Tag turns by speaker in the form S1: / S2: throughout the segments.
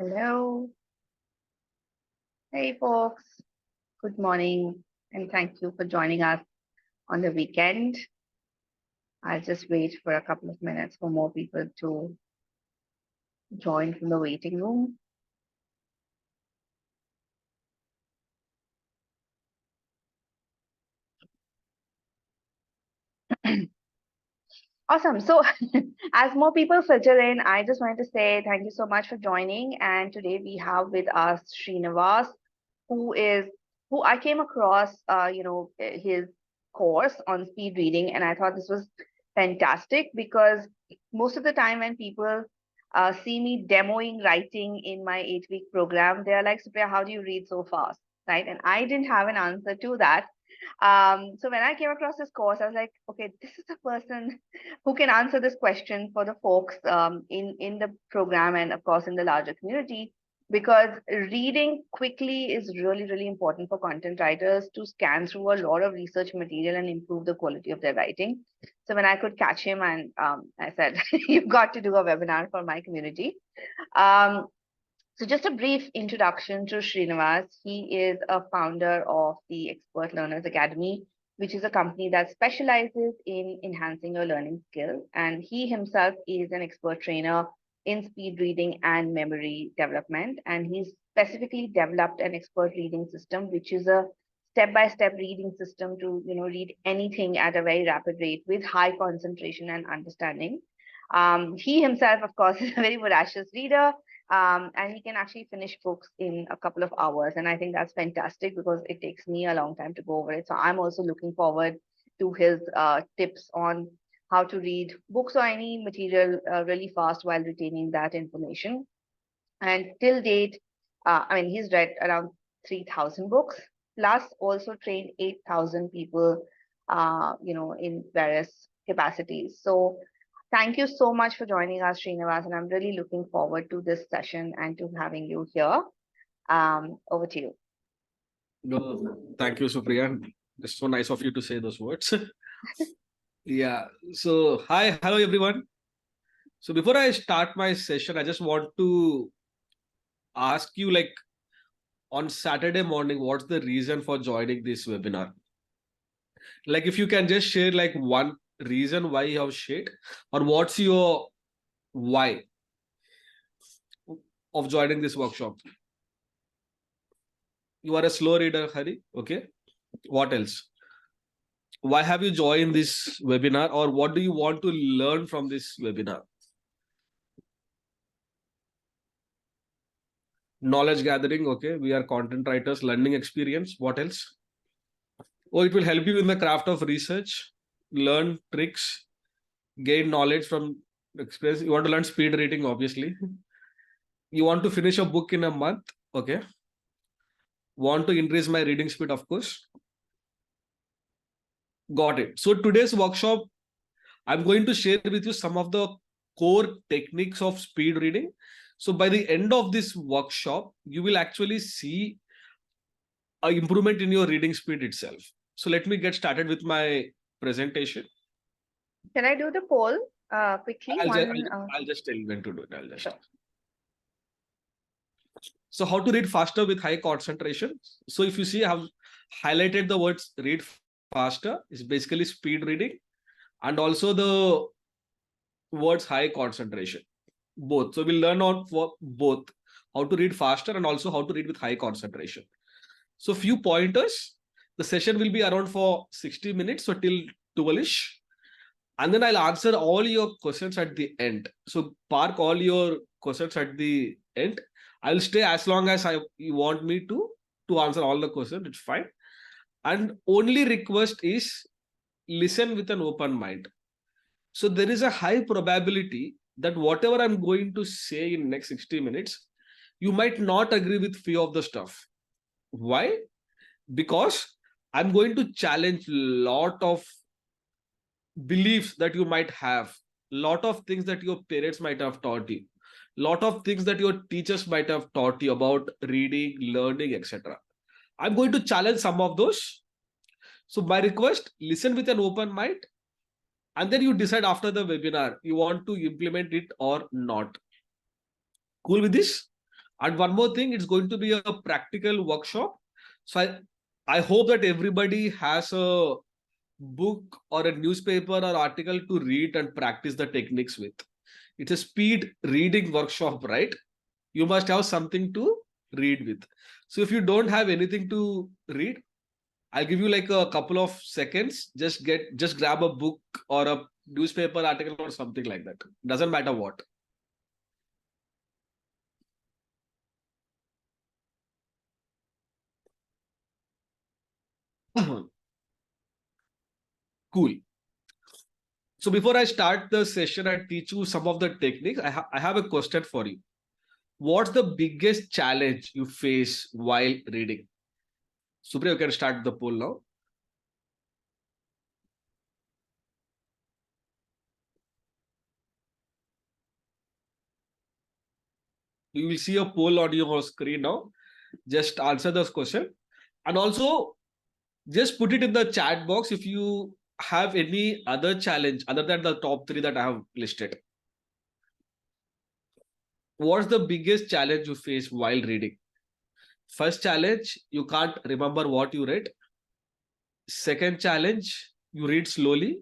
S1: Hello. Hey, folks. Good morning, and thank you for joining us on the weekend. I'll just wait for a couple of minutes for more people to join from the waiting room. Awesome. So, as more people filter in, I just wanted to say thank you so much for joining. And today we have with us Srinivas, who is who I came across, his course on speed reading, and I thought this was fantastic because most of the time when people see me demoing writing in my 8 week program, they are like, Supriya, how do you read so fast? Right? And I didn't have an answer to that. So when I came across this course, I was like, okay, this is the person who can answer this question for the folks in the program and of course in the larger community, because reading quickly is really, really important for content writers to scan through a lot of research material and improve the quality of their writing. So when I could catch him, and I said, you've got to do a webinar for my community. Um, so just a brief introduction to Srinivas. He is a founder of the Expert Learners Academy, which is a company that specializes in enhancing your learning skill. And he himself is an expert trainer in speed reading and memory development. And he's specifically developed an expert reading system, which is a step-by-step reading system to read anything at a very rapid rate with high concentration and understanding. He himself, of course, is a very voracious reader, and he can actually finish books in a couple of hours. And I think that's fantastic because it takes me a long time to go over it. So I'm also looking forward to his tips on how to read books or any material really fast while retaining that information. And till date, he's read around 3,000 books, plus also trained 8,000 people, in various capacities. So thank you so much for joining us, Srinivas, and I'm really looking forward to this session and to having you here. Over to you.
S2: No, thank you, Supriya. It's so nice of you to say those words. Yeah. So, hi, hello, everyone. So, before I start my session, I just want to ask you, like, on Saturday morning, what's the reason for joining this webinar? Like, if you can just share, like, one reason why you have shared, or what's your why of joining this workshop? You are a slow reader, Hari. Okay. What else? Why have you joined this webinar, or what do you want to learn from this webinar? Knowledge gathering. Okay, we are content writers. Learning experience. What else? Oh, it will help you in the craft of research, learn tricks, gain knowledge from experience. You want to learn speed reading, obviously. You want to finish a book in a month. Okay. Want to increase my reading speed, of course. Got it. So today's workshop, I'm going to share with you some of the core techniques of speed reading. So by the end of this workshop, you will actually see an improvement in your reading speed itself. So let me get started with my presentation.
S1: Can I do the poll quickly?
S2: I'll just tell you when to do it. I'll just.
S1: Sure.
S2: So how to read faster with high concentration. So if you see, I have highlighted the words read faster. It's basically speed reading, and also the words high concentration. Both. So we'll learn on for both how to read faster and also how to read with high concentration. So few pointers. The session will be around for 60 minutes, so till 12ish. And then I'll answer all your questions at the end. So park all your questions at the end. I'll stay as long as you want me to answer all the questions. It's fine. And only request is listen with an open mind. So there is a high probability that whatever I'm going to say in next 60 minutes, you might not agree with few of the stuff. Why? Because I'm going to challenge lot of beliefs that you might have, lot of things that your parents might have taught you, lot of things that your teachers might have taught you about reading, learning, etc. I'm going to challenge some of those. So my request, listen with an open mind, and then you decide after the webinar you want to implement it or not. Cool with this? And one more thing, it's going to be a practical workshop. So I hope that everybody has a book or a newspaper or article to read and practice the techniques with. It's a speed reading workshop, right? You must have something to read with. So if you don't have anything to read, I'll give you like a couple of seconds. Just grab a book or a newspaper article or something like that. Doesn't matter what. Cool. So before I start the session and teach you some of the techniques, I have a question for you. What's the biggest challenge you face while reading? Supriya, you can start the poll now. You will see a poll on your screen now. Just answer this question. And also, just put it in the chat box if you have any other challenge other than the top three that I have listed. What's the biggest challenge you face while reading? First challenge, you can't remember what you read. Second challenge, you read slowly.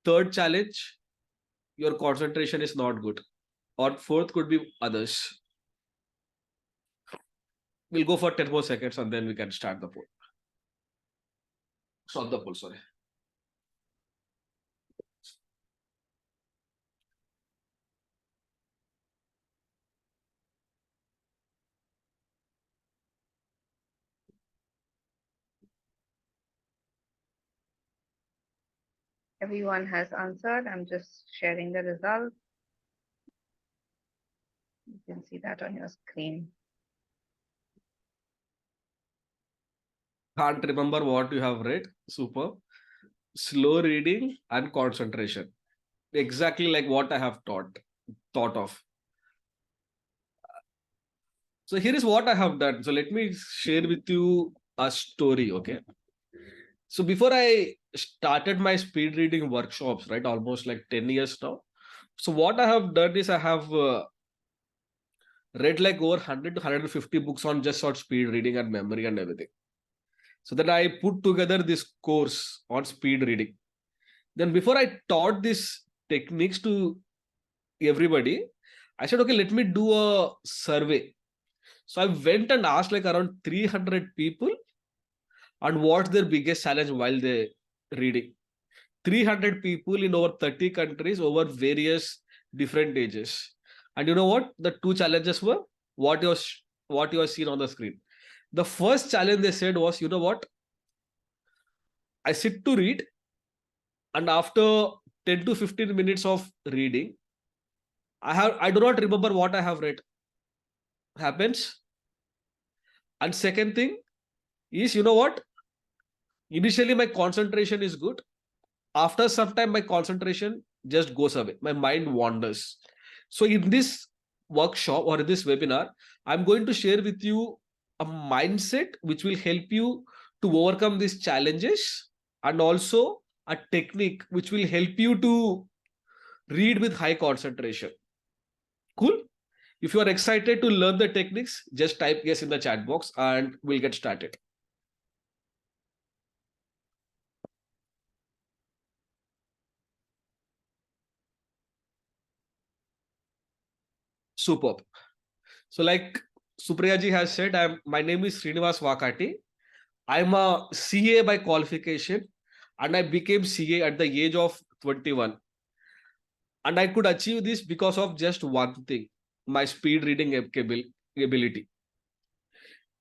S2: Third challenge, your concentration is not good. Or fourth could be others. We'll go for 10 more seconds and then we can start the poll. Stop the poll, sorry.
S1: Everyone has answered. I'm just sharing the results. You can see that on your screen.
S2: Can't remember what you have read. Super. Slow reading and concentration. Exactly like what I have thought of. So here is what I have done. So let me share with you a story, okay? So before I started my speed reading workshops, right, almost like 10 years now. So what I have done is I have read like over 100 to 150 books on just on speed reading and memory and everything. So then I put together this course on speed reading. Then before I taught these techniques to everybody, I said, okay, let me do a survey. So I went and asked like around 300 people and what's their biggest challenge while they reading. 300 people in over 30 countries over various different ages. And you know what? The two challenges were what you are seen on the screen. The first challenge they said was, you know what? I sit to read, and after 10 to 15 minutes of reading, I do not remember what I have read. Happens. And second thing is, you know what? Initially, my concentration is good. After some time, my concentration just goes away. My mind wanders. So in this workshop or in this webinar, I'm going to share with you a mindset which will help you to overcome these challenges, and also a technique which will help you to read with high concentration. Cool. If you are excited to learn the techniques, just type yes in the chat box and we'll get started. Superb. So like Supriya ji has said, my name is Srinivas Vakati. I'm a CA by qualification, and I became CA at the age of 21. And I could achieve this because of just one thing, my speed reading ability.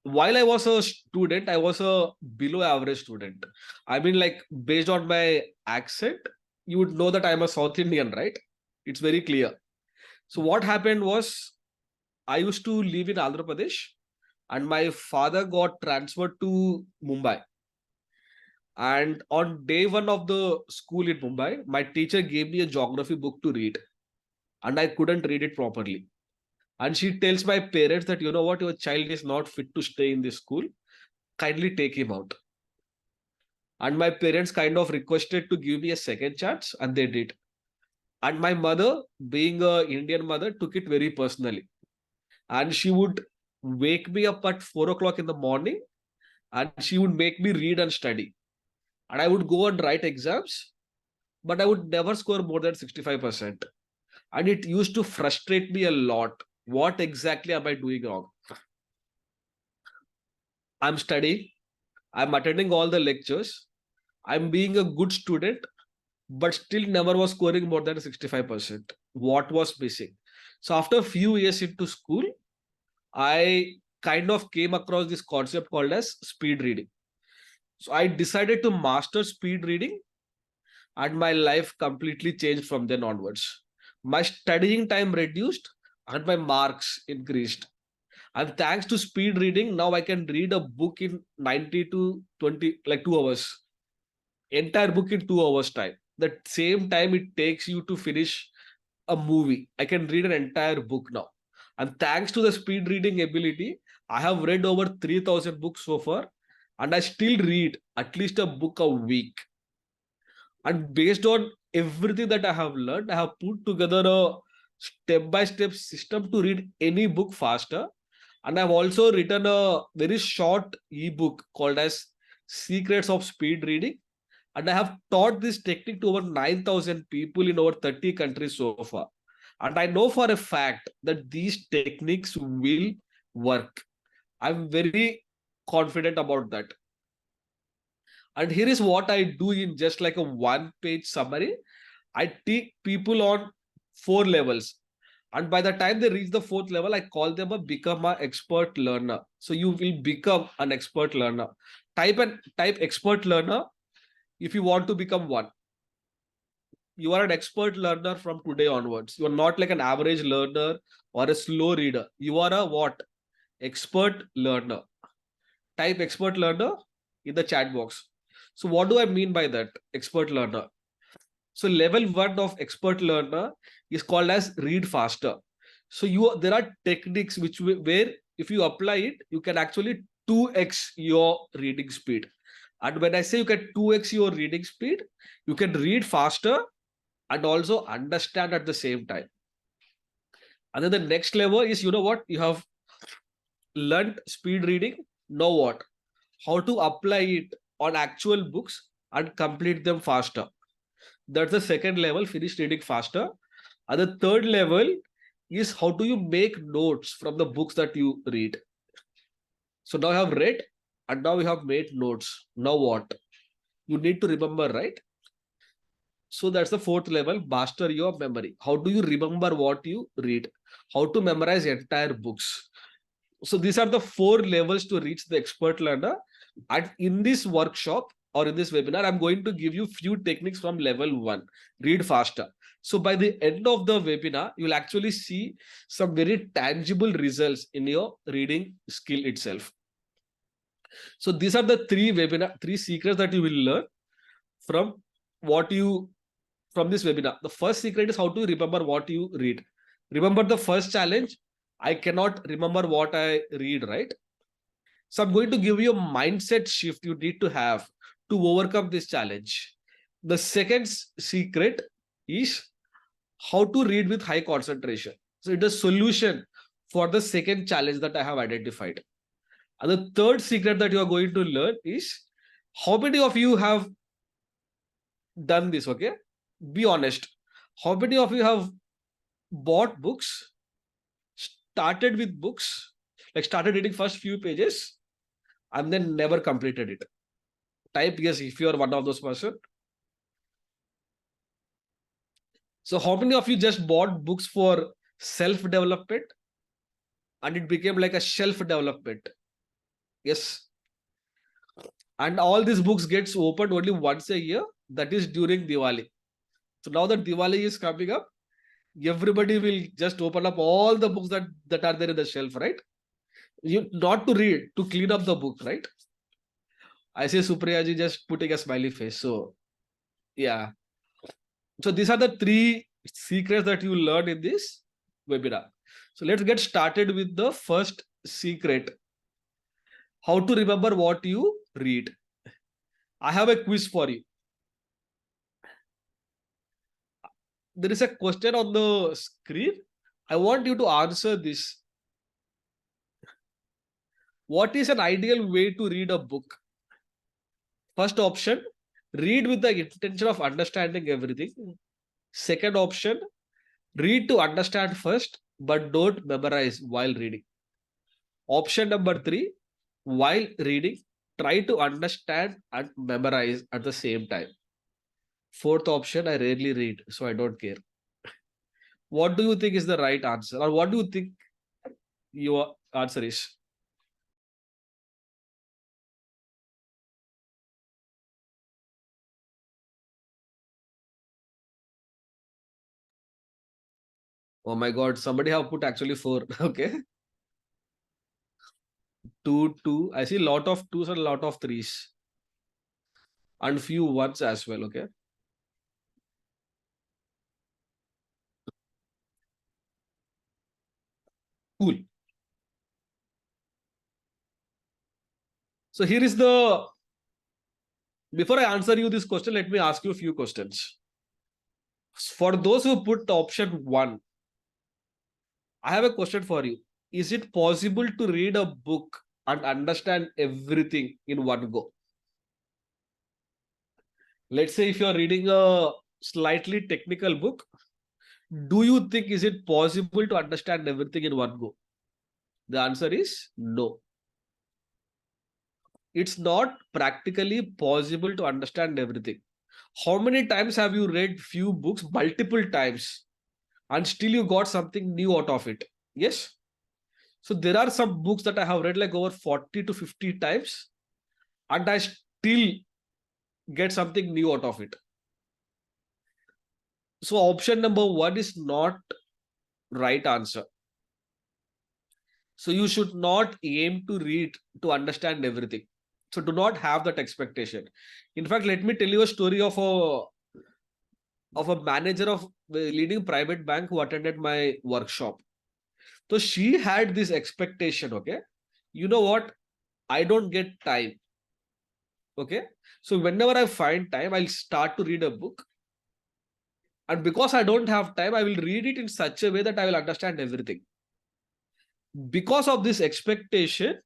S2: While I was a student, I was a below average student. I mean, like, based on my accent, you would know that I'm a South Indian, right? It's very clear. So what happened was, I used to live in Andhra Pradesh, and my father got transferred to Mumbai. And on day one of the school in Mumbai, my teacher gave me a geography book to read, and I couldn't read it properly. And she tells my parents that, you know what, your child is not fit to stay in this school. Kindly take him out. And my parents kind of requested to give me a second chance, and they did. And my mother, being a Indian mother, took it very personally. and she would wake me up at 4 o'clock in the morning, and she would make me read and study. And I would go and write exams, but I would never score more than 65%. And it used to frustrate me a lot. What exactly am I doing wrong? I'm studying, I'm attending all the lectures, I'm being a good student, but still never was scoring more than 65%. What was missing? So after a few years into school, I kind of came across this concept called as speed reading. So I decided to master speed reading, and my life completely changed from then onwards. My studying time reduced and my marks increased. And thanks to speed reading, now I can read a book in 90 to 20, like 2 hours. Entire book in 2 hours time. The same time it takes you to finish a movie. I can read an entire book now. And thanks to the speed reading ability, I have read over 3,000 books so far, and I still read at least a book a week. And based on everything that I have learned, I have put together a step by step system to read any book faster. And I've also written a very short ebook called as Secrets of Speed Reading. And I have taught this technique to over 9,000 people in over 30 countries so far. And I know for a fact that these techniques will work. I'm very confident about that. And here is what I do in just like a 1 page summary. I take people on 4 levels. And by the time they reach the 4th level, I call them a become an expert learner. So you will become an expert learner. Type expert learner if you want to become one. You are an expert learner from today onwards. You are not like an average learner or a slow reader. You are a what? Expert learner. Type expert learner in the chat box. So what do I mean by that? Expert learner. So level 1 of expert learner is called as read faster. So there are techniques where if you apply it, you can actually 2x your reading speed. And when I say you can 2x your reading speed, you can read faster and also understand at the same time. And then the next level is, you know what? You have learned speed reading. Now what? How to apply it on actual books and complete them faster. That's the second level, finish reading faster. And the third level is how do you make notes from the books that you read. So now you have read and now you have made notes. Now what? You need to remember, right? So that's the 4th level, master your memory. How do you remember what you read? How to memorize entire books. So these are the 4 levels to reach the expert learner. And in this workshop or in this webinar, I'm going to give you few techniques from level 1. Read faster. So by the end of the webinar, you'll actually see some very tangible results in your reading skill itself. So these are the three secrets that you will learn from from this webinar. The first secret is how to remember what you read. Remember the first challenge. I cannot remember what I read, right? So I'm going to give you a mindset shift you need to have to overcome this challenge. The second secret is how to read with high concentration. So it's a solution for the second challenge that I have identified. And the third secret that you are going to learn is how many of you have done this, okay? Be honest. How many of you have bought books, started with books, like started reading first few pages, and then never completed it? Type yes if you are one of those person. So how many of you just bought books for self-development and it became like a shelf development? Yes. And all these books gets opened only once a year, that is during Diwali. So now that Diwali is coming up, everybody will just open up all the books that are there in the shelf, right? You not to read, to clean up the book, right? I see Supriya ji just putting a smiley face. So yeah. So these are the 3 secrets that you learn in this webinar. So let's get started with the first secret. How to remember what you read. I have a quiz for you. There is a question on the screen. I want you to answer this. What is an ideal way to read a book? First option, read with the intention of understanding everything. Second option, read to understand first, but don't memorize while reading. Option number three, while reading, try to understand and memorize at the same time. Fourth option, I rarely read, so I don't care. What do you think is the right answer? Or what do you think your answer is? Oh my God, somebody have put actually four. Okay. Two, two. I see a lot of twos and a lot of threes. And few ones as well. Okay. Cool. So here is the, before I answer you this question, let me ask you a few questions. For those who put option one, I have a question for you. Is it possible to read a book and understand everything in one go? Let's say if you're reading a slightly technical book, do you think is it possible to understand everything in one go? The answer is no. It's not practically possible to understand everything. How many times have you read few books multiple times and still you got something new out of it? Yes. So there are some books that I have read like over 40 to 50 times and I still get something new out of it. So option number one is not right answer. So you should not aim to read to understand everything. So do not have that expectation. In fact, let me tell you a story of a manager of the leading private bank who attended my workshop. So she had this expectation, okay? You know what? I don't get time. Okay. So whenever I find time, I'll start to read a book. And because I don't have time, I will read it in such a way that I will understand everything. Because of this expectation,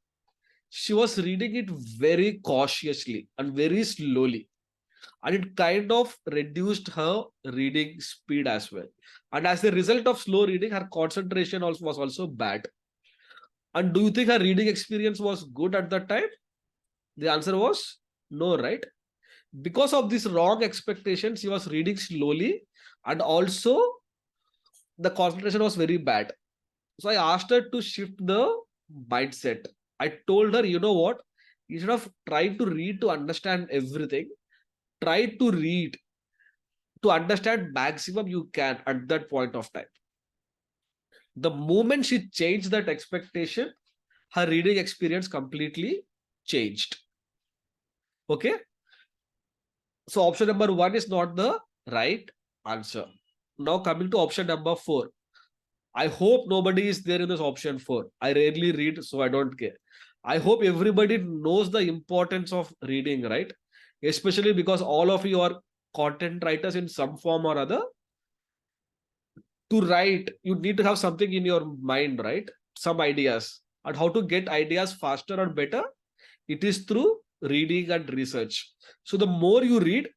S2: she was reading it very cautiously and very slowly. And it kind of reduced her reading speed as well. And as a result of slow reading, her concentration also was also bad. And do you think her reading experience was good at that time? The answer was no, right? Because of this wrong expectation, she was reading slowly and also the concentration was very bad. So I asked her to shift the mindset. I told her, you know what? Instead of trying to read to understand everything, try to read to understand maximum you can at that point of time. The moment she changed that expectation, her reading experience completely changed. Okay. So option number one is not the right answer. Now coming to option number four. I hope nobody is there in this option four. I rarely read, so I don't care. I hope everybody knows the importance of reading, right? Especially because all of you are content writers in some form or other. To write, you need to have something in your mind, right? Some ideas. And how to get ideas faster or better? It is through reading and research. So the more you read,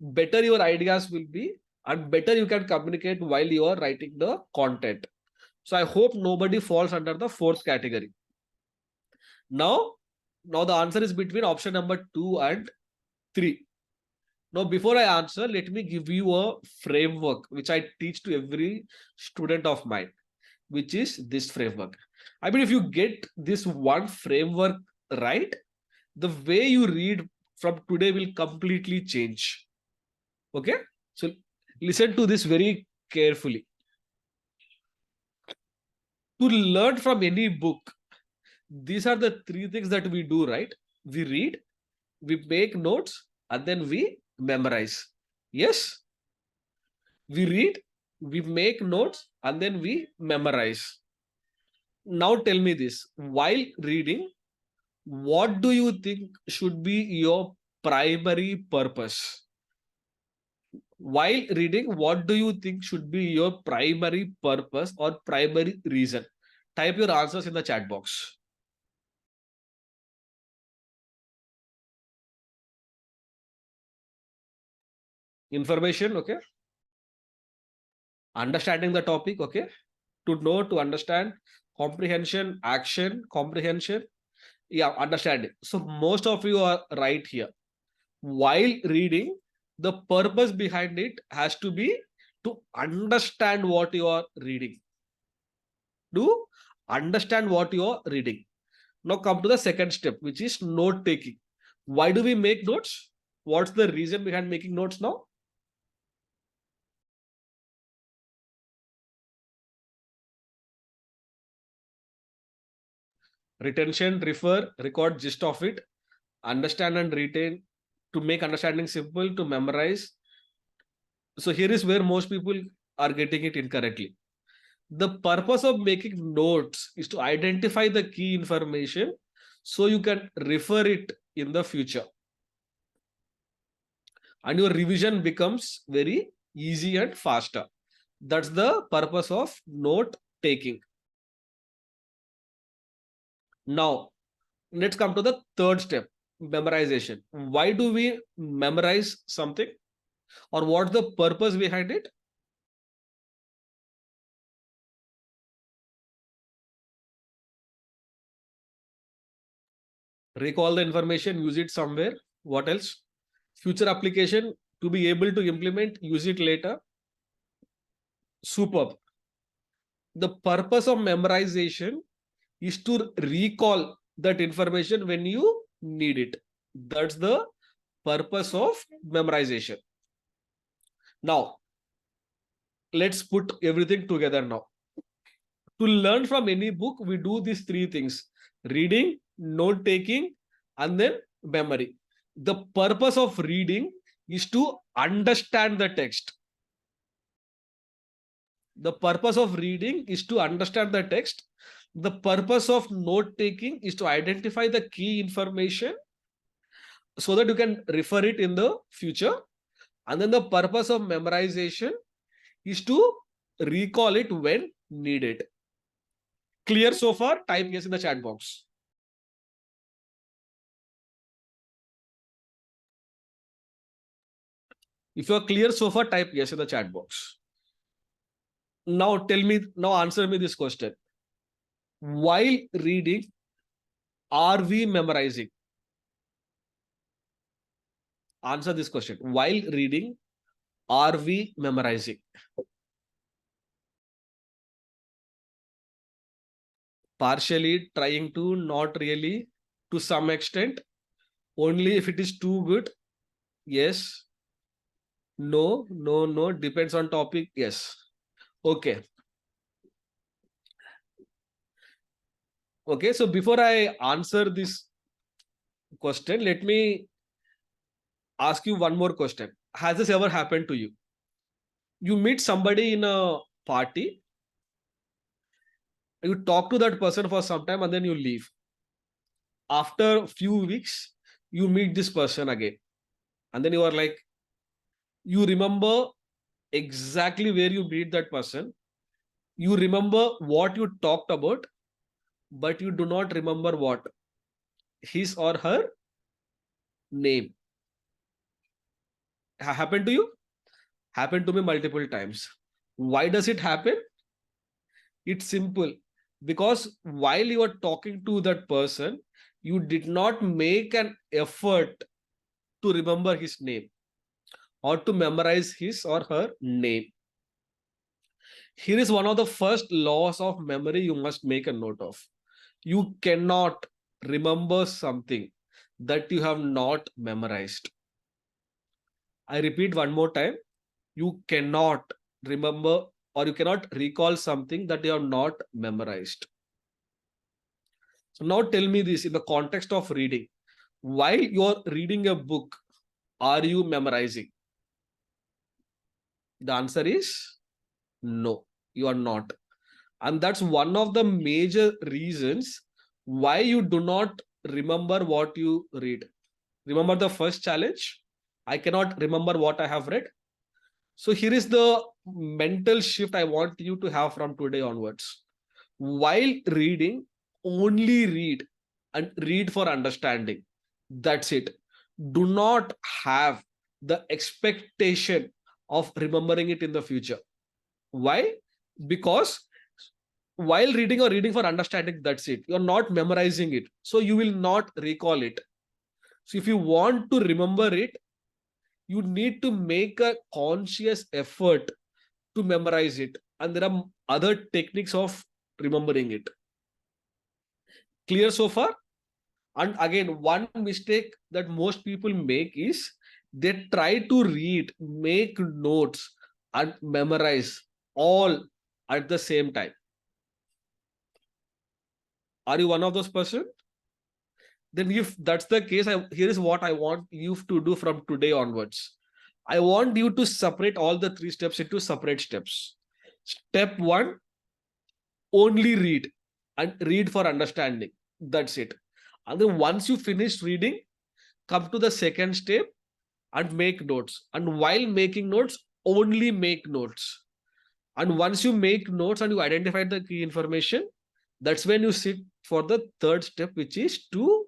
S2: better your ideas will be and better you can communicate while you are writing the content. So I hope nobody falls under the fourth category. Now, now the answer is between option number two and three. Now, before I answer, let me give you a framework which I teach to every student of mine, which is this framework. I mean, if you get this one framework right, the way you read from today will completely change. Okay? So listen to this very carefully. To learn from any book, these are the three things that we do, right? We read, we make notes, and then we memorize. Yes? We read, we make notes, and then we memorize. Now tell me this. While reading, what do you think should be your primary purpose? While reading, what do you think should be your primary purpose or primary reason? Type your answers in the chat box. Information, okay. Understanding the topic, okay. To know, to understand. Comprehension, action, comprehension. Yeah, understanding. So most of you are right here. While reading, the purpose behind it has to be to understand what you are reading. To understand what you are reading. Now come to the second step, which is note taking. Why do we make notes? What's the reason behind making notes now? Retention, refer, record gist of it, understand and retain, to make understanding simple, to memorize. So here is where most people are getting it incorrectly. The purpose of making notes is to identify the key information so you can refer it in the future. And your revision becomes very easy and faster. That's the purpose of note taking. Now, let's come to the third step, memorization. Why do we memorize something? Or what's the purpose behind it? Recall the information, use it somewhere. What else? Future application, to be able to implement, use it later. Superb. The purpose of memorization is to recall that information when you need it. That's the purpose of memorization. Now, let's put everything together now. To learn from any book, we do these three things: reading, note taking, and then memory. The purpose of reading is to understand the text. The purpose of reading is to understand the text. The purpose of note taking is to identify the key information so that you can refer it in the future. And then the purpose of memorization is to recall it when needed. Clear so far? Type yes in the chat box. If you are clear so far, type yes in the chat box. Now answer me this question. While reading, are we memorizing? Answer this question. While reading, are we memorizing? Partially, trying to, not really, to some extent, only if it is too good. Yes. No, depends on topic. Yes. Okay. Okay, so before I answer this question, let me ask you one more question. Has this ever happened to you? You meet somebody in a party, you talk to that person for some time, and then you leave. After a few weeks, you meet this person again. And then you are like, you remember exactly where you meet that person. You remember what you talked about, but you do not remember what? His or her name. Happened to you? Happened to me multiple times. Why does it happen? It's simple. Because while you are talking to that person, you did not make an effort to remember his name or to memorize his or her name. Here is one of the first laws of memory you must make a note of. You cannot remember something that you have not memorized. I repeat one more time. You cannot remember or you cannot recall something that you have not memorized. So now tell me this in the context of reading. While you're reading a book, are you memorizing? The answer is no, you are not. And that's one of the major reasons why you do not remember what you read. Remember the first challenge? I cannot remember what I have read. So here is the mental shift I want you to have from today onwards. While reading, only read and read for understanding. That's it. Do not have the expectation of remembering it in the future. Why? Because while reading or reading for understanding, that's it. You're not memorizing it. So you will not recall it. So if you want to remember it, you need to make a conscious effort to memorize it. And there are other techniques of remembering it. Clear so far? And again, one mistake that most people make is they try to read, make notes, and memorize all at the same time. Are you one of those person? Then if that's the case, here is what I want you to do from today onwards. I want you to separate all the 3 steps into separate steps. Step 1, only read and read for understanding. That's it. And then once you finish reading, come to the second step and make notes. And while making notes, only make notes. And once you make notes and you identify the key information, that's when you sit for the third step, which is to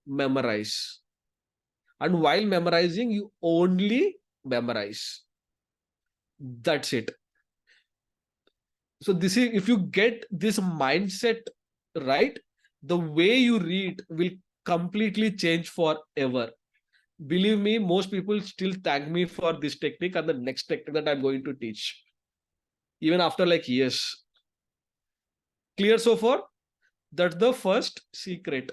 S2: memorize. And while memorizing, you only memorize. That's it. So this is, if you get this mindset right, the way you read will completely change forever. Believe me, most people still thank me for this technique and the next technique that I'm going to teach, even after like years. Clear so far? That's the first secret.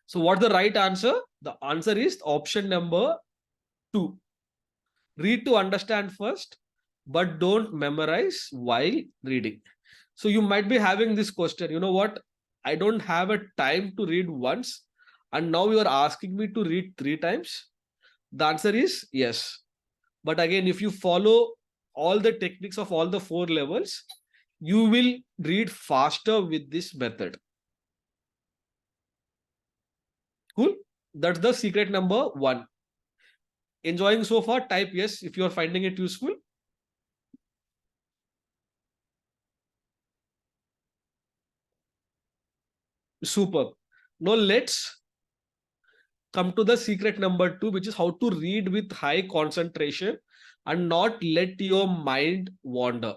S2: So what's the right answer? The answer is option number 2. Read to understand first, but don't memorize while reading. So you might be having this question, you know what? I don't have a time to read once, and now you are asking me to read 3 times. The answer is yes. But again, if you follow all the techniques of all the 4 levels, you will read faster with this method. Cool? That's the secret number 1. Enjoying so far? Type yes if you are finding it useful. Superb. Now let's come to the secret number 2, which is how to read with high concentration and not let your mind wander.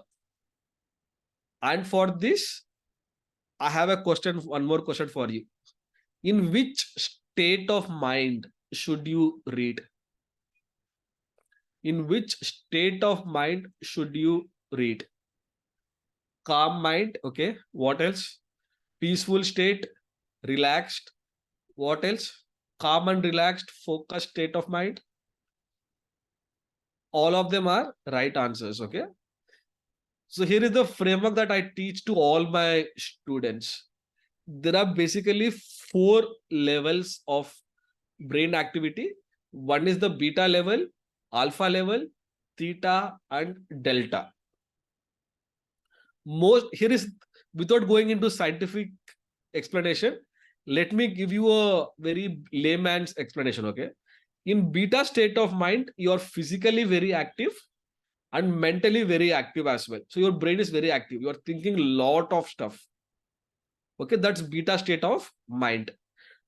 S2: And for this, I have a question, one more question for you. In which state of mind should you read? In which state of mind should you read? Calm mind, okay. What else? Peaceful state, relaxed. What else? Calm and relaxed, focused state of mind. All of them are right answers, okay. So here is the framework that I teach to all my students. There are basically 4 levels of brain activity. One is the beta level, alpha level, theta, and delta. Most here is, without going into scientific explanation, let me give you a very layman's explanation, okay. In beta state of mind, you are physically very active and mentally very active as well. So your brain is very active. You are thinking a lot of stuff. Okay, that's beta state of mind.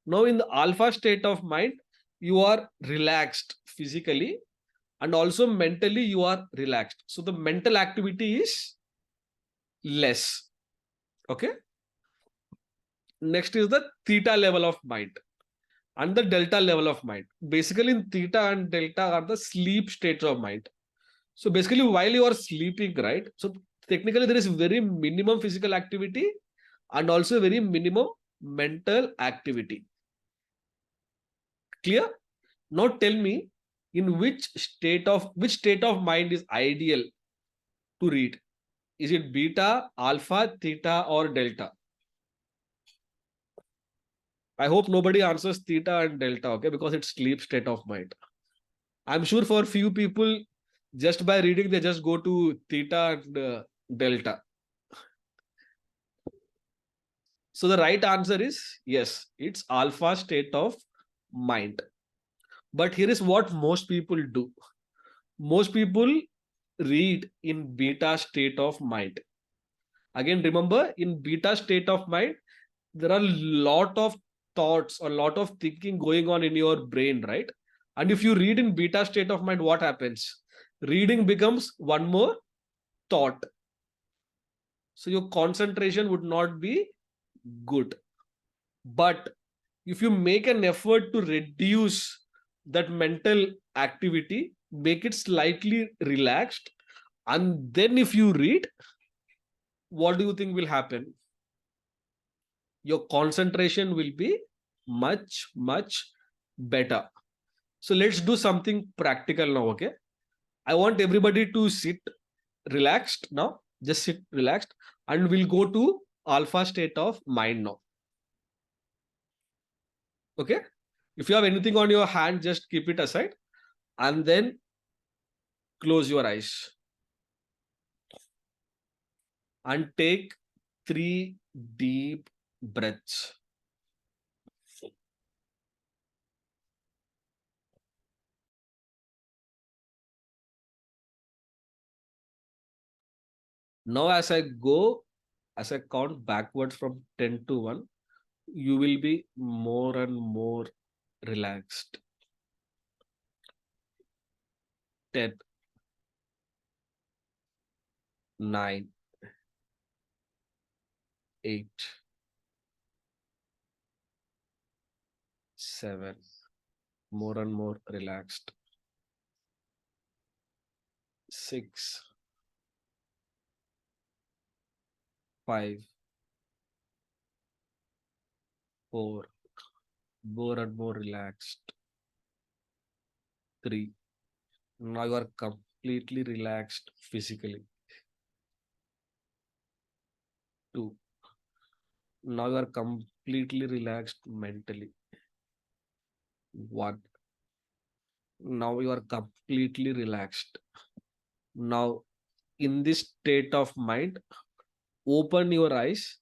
S2: Now in the alpha state of mind, you are relaxed physically and also mentally you are relaxed. So the mental activity is less. Okay. Next is the theta level of mind and the delta level of mind. Basically in theta and delta are the sleep states of mind. So basically while you are sleeping, right? So technically there is very minimum physical activity and also very minimum mental activity. Clear? Now tell me, in which state of mind is ideal to read? Is it beta, alpha, theta, or delta? I hope nobody answers theta and delta, okay? Because it's sleep state of mind. I'm sure for few people, just by reading, they just go to theta and delta. So the right answer is yes, it's alpha state of mind. But here is what most people do. Most people read in beta state of mind. Again, remember, in beta state of mind, there are a lot of thoughts, a lot of thinking going on in your brain, right? And if you read in beta state of mind, what happens? Reading becomes one more thought. So your concentration would not be good. But if you make an effort to reduce that mental activity, make it slightly relaxed, and then if you read, what do you think will happen? Your concentration will be much, much better. So let's do something practical now, okay? I want everybody to sit relaxed now. Just sit relaxed, and we'll go to alpha state of mind now. Okay? If you have anything on your hand, just keep it aside and then close your eyes and take 3 deep breaths. Now, as I count backwards from 10 to 1, you will be more and more relaxed. 10, 9, 8, 7, more and more relaxed. 6, 5, 4, more and more relaxed. 3, now you are completely relaxed physically. 2, now you are completely relaxed mentally. 1, now you are completely relaxed. Now, in this state of mind, open your eyes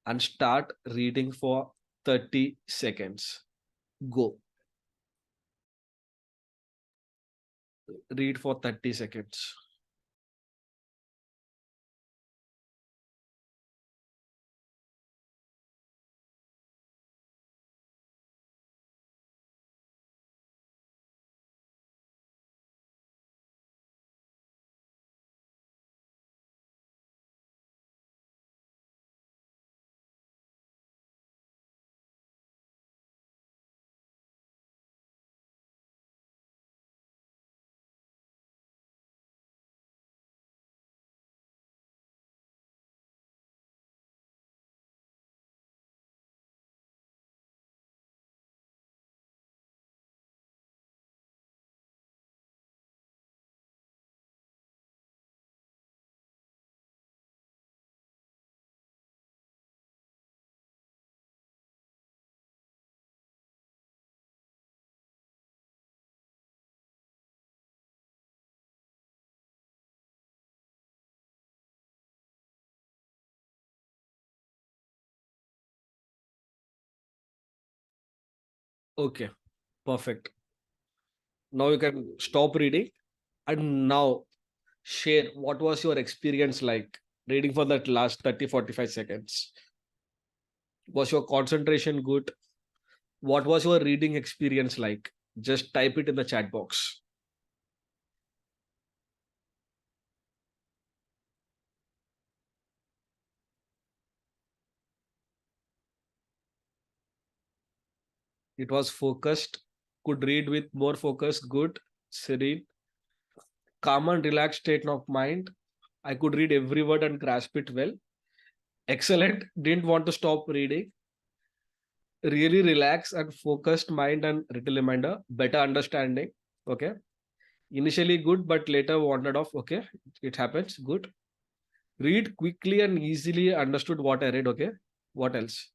S2: and start reading for 30 seconds. Go. Read for 30 seconds. Okay, perfect. Now you can stop reading and now share what was your experience like reading for that last 30-45 seconds. Was your concentration good? What was your reading experience like? Just type it in the chat box. It was focused, could read with more focus, good, serene, calm and relaxed state of mind. I could read every word and grasp it well. Excellent, didn't want to stop reading. Really relaxed and focused mind and little reminder, better understanding. Okay. Initially good, but later wandered off. Okay. It happens. Good. Read quickly and easily understood what I read. Okay. What else?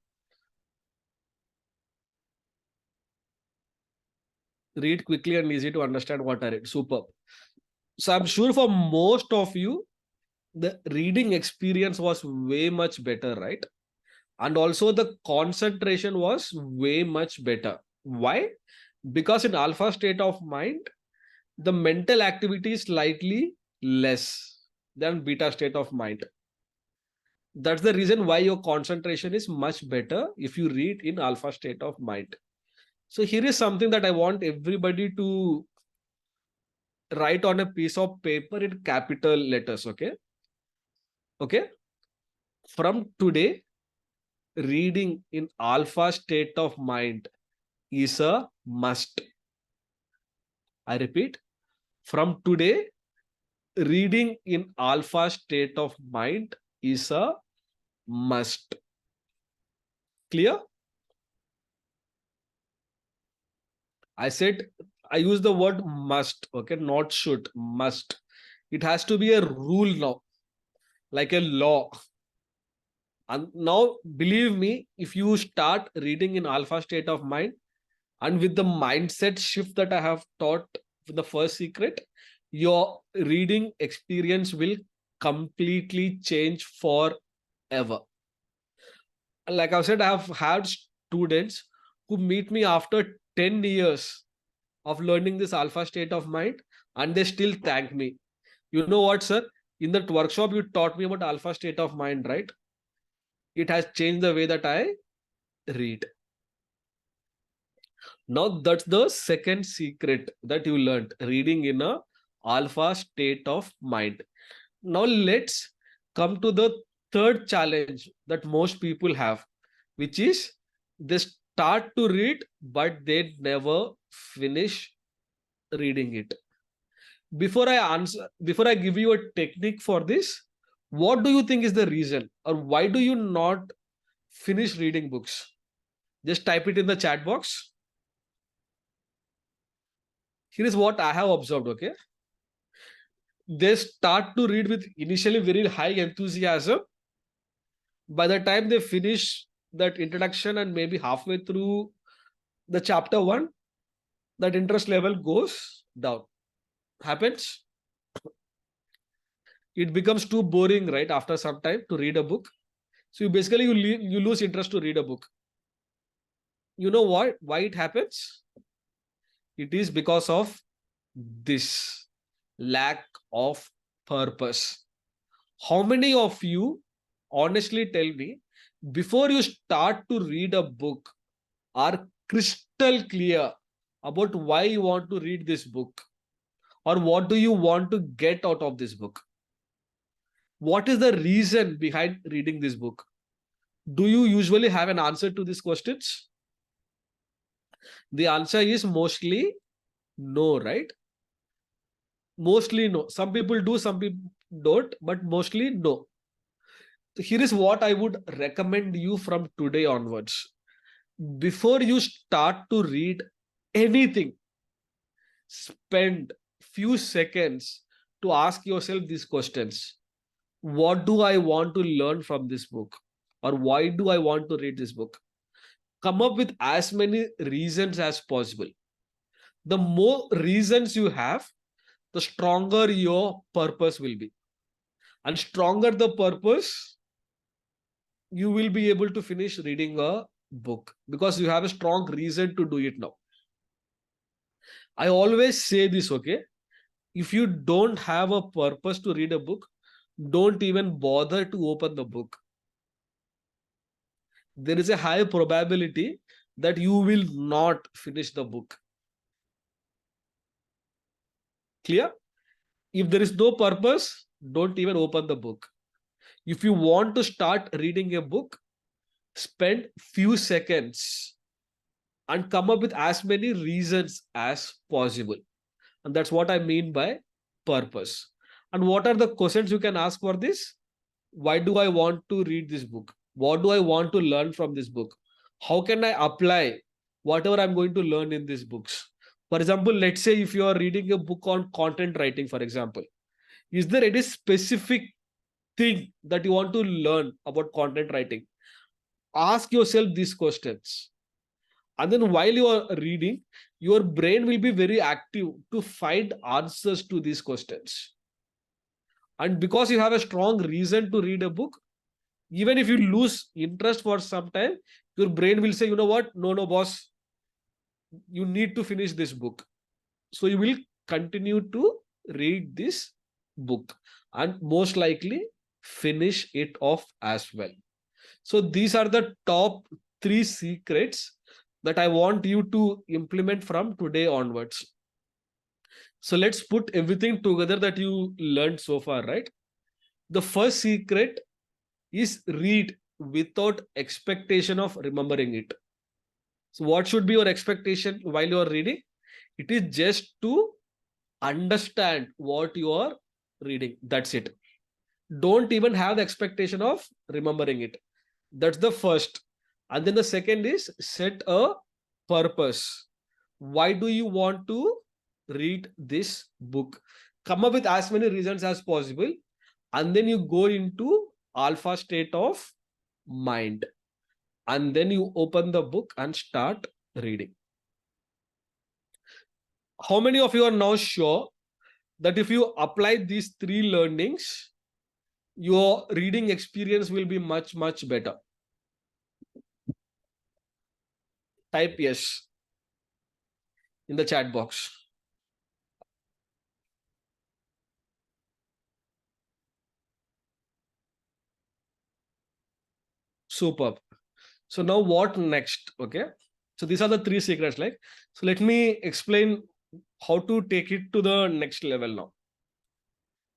S2: Read quickly and easy to understand what I read. Superb. So I'm sure for most of you, the reading experience was way much better, right? And also the concentration was way much better. Why? Because in alpha state of mind, the mental activity is slightly less than beta state of mind. That's the reason why your concentration is much better if you read in alpha state of mind. So here is something that I want everybody to write on a piece of paper in capital letters. Okay, from today, reading in alpha state of mind is a must. I repeat, from today, reading in alpha state of mind is a must. Clear? I said, I use the word must, okay, not should, must. It has to be a rule now, like a law. And now, believe me, if you start reading in alpha state of mind, and with the mindset shift that I have taught with the first secret, your reading experience will completely change forever. Like I said, I have had students who meet me after 10 years of learning this alpha state of mind, and they still thank me. You know what, sir? In that workshop, you taught me about alpha state of mind, right? It has changed the way that I read. Now that's the second secret that you learned, reading in a alpha state of mind. Now let's come to the third challenge that most people have, which is they start to read but they never finish reading it. Before I give you a technique for this, what do you think is the reason, or why do you not finish reading books? Just type it in the chat box. Here is what I have observed, okay? They start to read with initially very high enthusiasm. By the time they finish that introduction and maybe halfway through the chapter one, that interest level goes down. Happens. It becomes too boring, right? After some time to read a book. So you lose interest to read a book. You know what? Why it happens? It is because of this lack of purpose. How many of you honestly tell me, before you start to read a book, are crystal clear about why you want to read this book, or what do you want to get out of this book? What is the reason behind reading this book? Do you usually have an answer to these questions? The answer is mostly no, right? Mostly no. Some people do, some people don't, but mostly no. So here is what I would recommend you from today onwards. Before you start to read anything, spend few seconds to ask yourself these questions. What do I want to learn from this book? Or why do I want to read this book? Come up with as many reasons as possible. The more reasons you have, the stronger your purpose will be. And stronger the purpose, you will be able to finish reading a book because you have a strong reason to do it now. I always say this, okay? If you don't have a purpose to read a book, don't even bother to open the book. There is a high probability that you will not finish the book. Clear? If there is no purpose, don't even open the book. If you want to start reading a book, spend few seconds and come up with as many reasons as possible. And that's what I mean by purpose. And what are the questions you can ask for this? Why do I want to read this book? What do I want to learn from this book? How can I apply whatever I'm going to learn in these books? For example, let's say if you are reading a book on content writing, for example, is there any specific thing that you want to learn about content writing? Ask yourself these questions. And then while you are reading, your brain will be very active to find answers to these questions. And because you have a strong reason to read a book, even if you lose interest for some time, your brain will say, you know what? No, boss, you need to finish this book. So you will continue to read this book and most likely finish it off as well. So these are the top three secrets that I want you to implement from today onwards. So let's put everything together that you learned so far, right? The first secret is read without expectation of remembering it. So what should be your expectation while you are reading? It is just to understand what you are reading. That's it. Don't even have the expectation of remembering it. That's the first. And then the second is set a purpose. Why do you want to read this book? Come up with as many reasons as possible. And then you go into alpha state of mind. And then you open the book and start reading. How many of you are now sure that if you apply these three learnings, your reading experience will be much, much better? Type yes in the chat box. Superb. So now what next? Okay. So these are the three secrets. So let me explain how to take it to the next level now.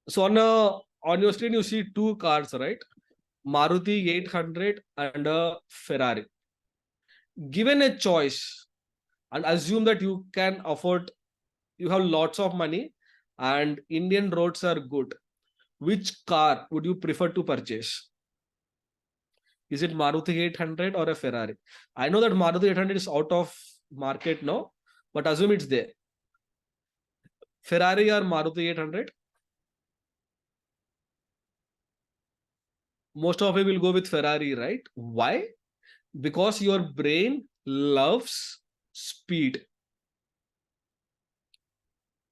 S2: So on your screen, you see two cars, right? Maruti 800 and a Ferrari. Given a choice, and assume that you can afford, you have lots of money and Indian roads are good, which car would you prefer to purchase? Is it Maruti 800 or a Ferrari? I know that Maruti 800 is out of market now, but assume it's there. Ferrari or Maruti 800? Most of you will go with Ferrari, right? Why? Because your brain loves speed.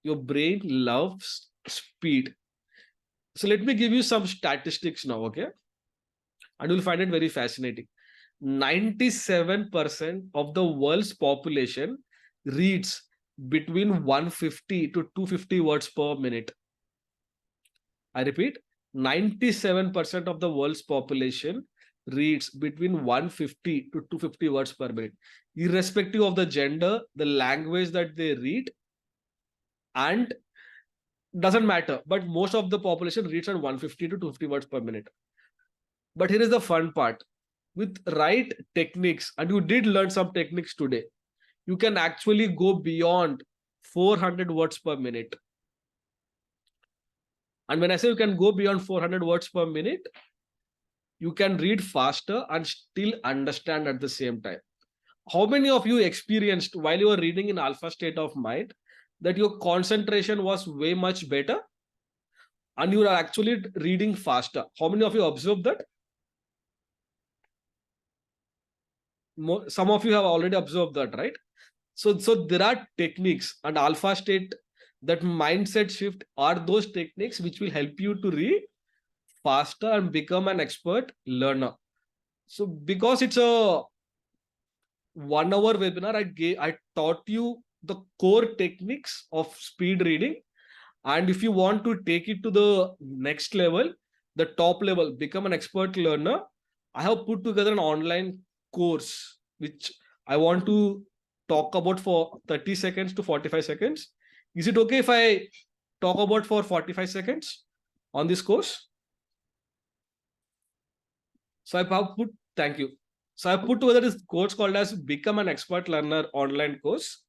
S2: Your brain loves speed. So let me give you some statistics now, okay? And you'll find it very fascinating. 97% of the world's population reads between 150 to 250 words per minute. I repeat, 97% of the world's population reads between 150 to 250 words per minute, irrespective of the gender, the language that they read, and doesn't matter. But most of the population reads at 150 to 250 words per minute. But here is the fun part. With right techniques, and you did learn some techniques today, you can actually go beyond 400 words per minute. And when I say you can go beyond 400 words per minute, you can read faster and still understand at the same time. How many of you experienced while you were reading in alpha state of mind that your concentration was way much better and you are actually reading faster? How many of you observed that? Some of you have already observed that, right? So there are techniques, and alpha state, that mindset shift, are those techniques which will help you to read faster and become an expert learner. So because it's a 1 hour webinar, I taught you the core techniques of speed reading. And if you want to take it to the next level, the top level, become an expert learner, I have put together an online course which I want to talk about for 30 seconds to 45 seconds. Is it okay if I talk about for 45 seconds on this course? So I have put, thank you. So I put together this course called as Become an Expert Learner online course,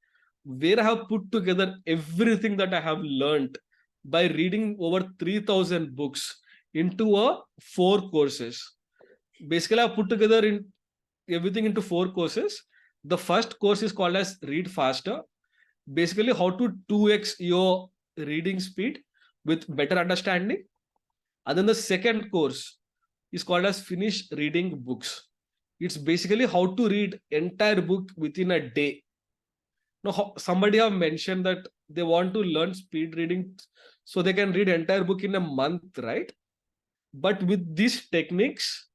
S2: where I have put together everything that I have learned by reading over 3,000 books into 4 courses. Basically, I've put together in everything into 4 courses. The first course is called as Read Faster. Basically, how to 2x your reading speed with better understanding. And then the second course is called as Finish Reading Books. It's basically how to read entire book within a day. Now, somebody have mentioned that they want to learn speed reading so they can read entire book in a month, right? But with these techniques,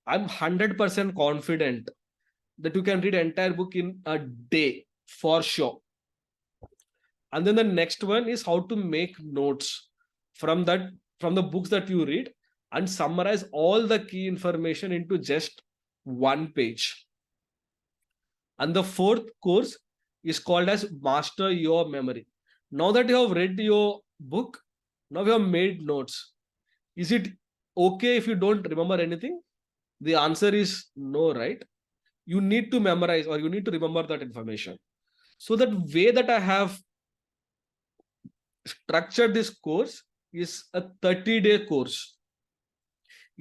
S2: I'm 100% confident that you can read entire book in a day for sure. And then the next one is how to make notes from the books that you read and summarize all the key information into just one page. And the fourth course is called as Master Your Memory. Now that you have read your book, now you have made notes. Is it okay if you don't remember anything? The answer is no, right? You need to memorize or you need to remember that information. So that way that I have structured this course is a 30-day course.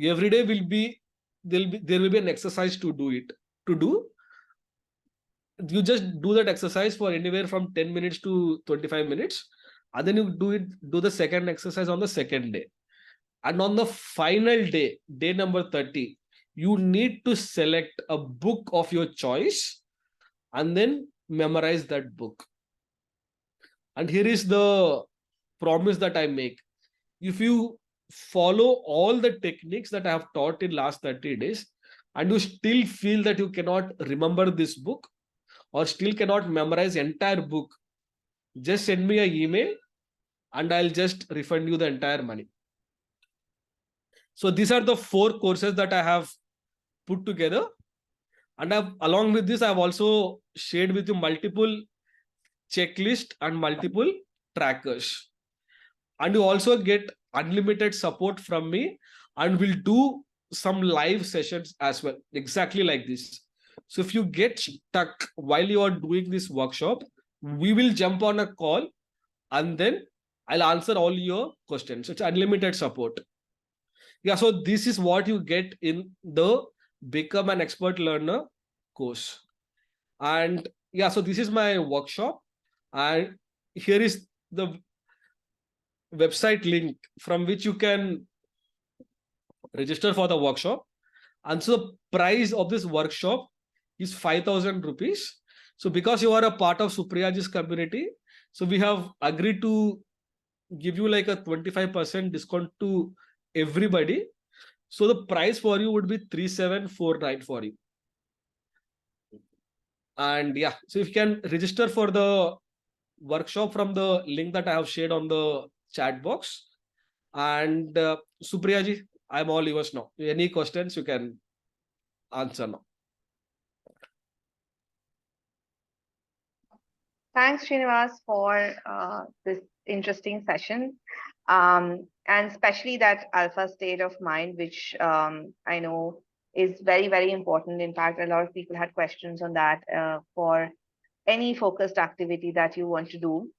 S2: Every day there will be an exercise to do it. To do, you just do that exercise for anywhere from 10 minutes to 25 minutes, and then you do the second exercise on the second day. And on the final day, day number 30, you need to select a book of your choice and then memorize that book. And here is the promise that I make. If you follow all the techniques that I have taught in last 30 days and you still feel that you cannot remember this book or still cannot memorize entire book, just send me an email and I'll just refund you the entire money. So these are the 4 courses that I have put together. And along with this, I've also shared with you multiple checklists and multiple trackers. And you also get unlimited support from me, and we'll do some live sessions as well, exactly like this. So if you get stuck while you are doing this workshop, we will jump on a call and then I'll answer all your questions. It's unlimited support. Yeah, so this is what you get in the Become an Expert Learner course. And yeah, so this is my workshop. And here is the website link from which you can register for the workshop. And so the price of this workshop is 5,000 rupees. So because you are a part of Supriyaji's community, so we have agreed to give you like a 25% discount to everybody. So the price for you would be 3,749 for you. And yeah, so if you can register for the workshop from the link that I have shared on the chat box. And Supriyaji, I'm all yours now. Any questions you can answer now.
S1: Thanks, Srinivas, for this interesting session. And especially that alpha state of mind, which I know is very, very important. In fact, a lot of people had questions on that for any focused activity that you want to do.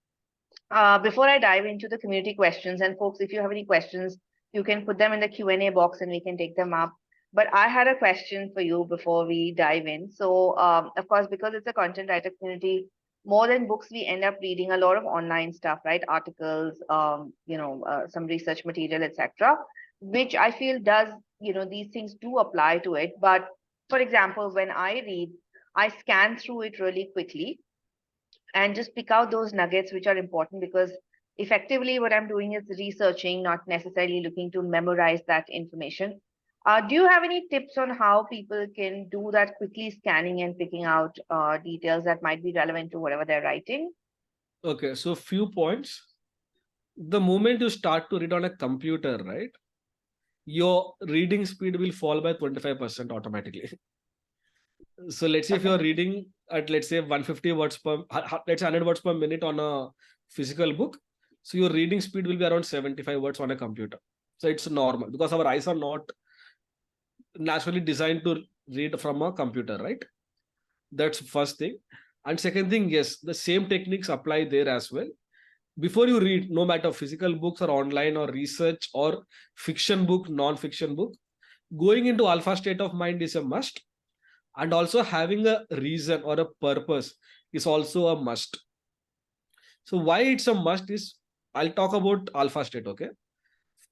S1: Before I dive into the community questions, and folks, if you have any questions, you can put them in the Q&A box and we can take them up. But I had a question for you before we dive in. So, of course, because it's a content writer community, more than books, we end up reading a lot of online stuff, right? Articles, some research material, etc., which I feel does, these things do apply to it. But for example, when I read, I scan through it really quickly and just pick out those nuggets which are important, because effectively what I'm doing is researching, not necessarily looking to memorize that information. Do you have any tips on how people can do that quickly scanning and picking out details that might be relevant to whatever they're writing?
S2: Okay, so few points. The moment you start to read on a computer, right, your reading speed will fall by 25% automatically. So let's say if you're reading at, let's say, 150 words per, let's say 100 words per minute on a physical book. So your reading speed will be around 75 words on a computer. So it's normal because our eyes are not naturally designed to read from a computer, right? That's first thing. And second thing, yes, the same techniques apply there as well. Before you read, no matter physical books or online or research or fiction book, non-fiction book, going into alpha state of mind is a must. And also having a reason or a purpose is also a must. So why it's a must is, I'll talk about alpha state, okay?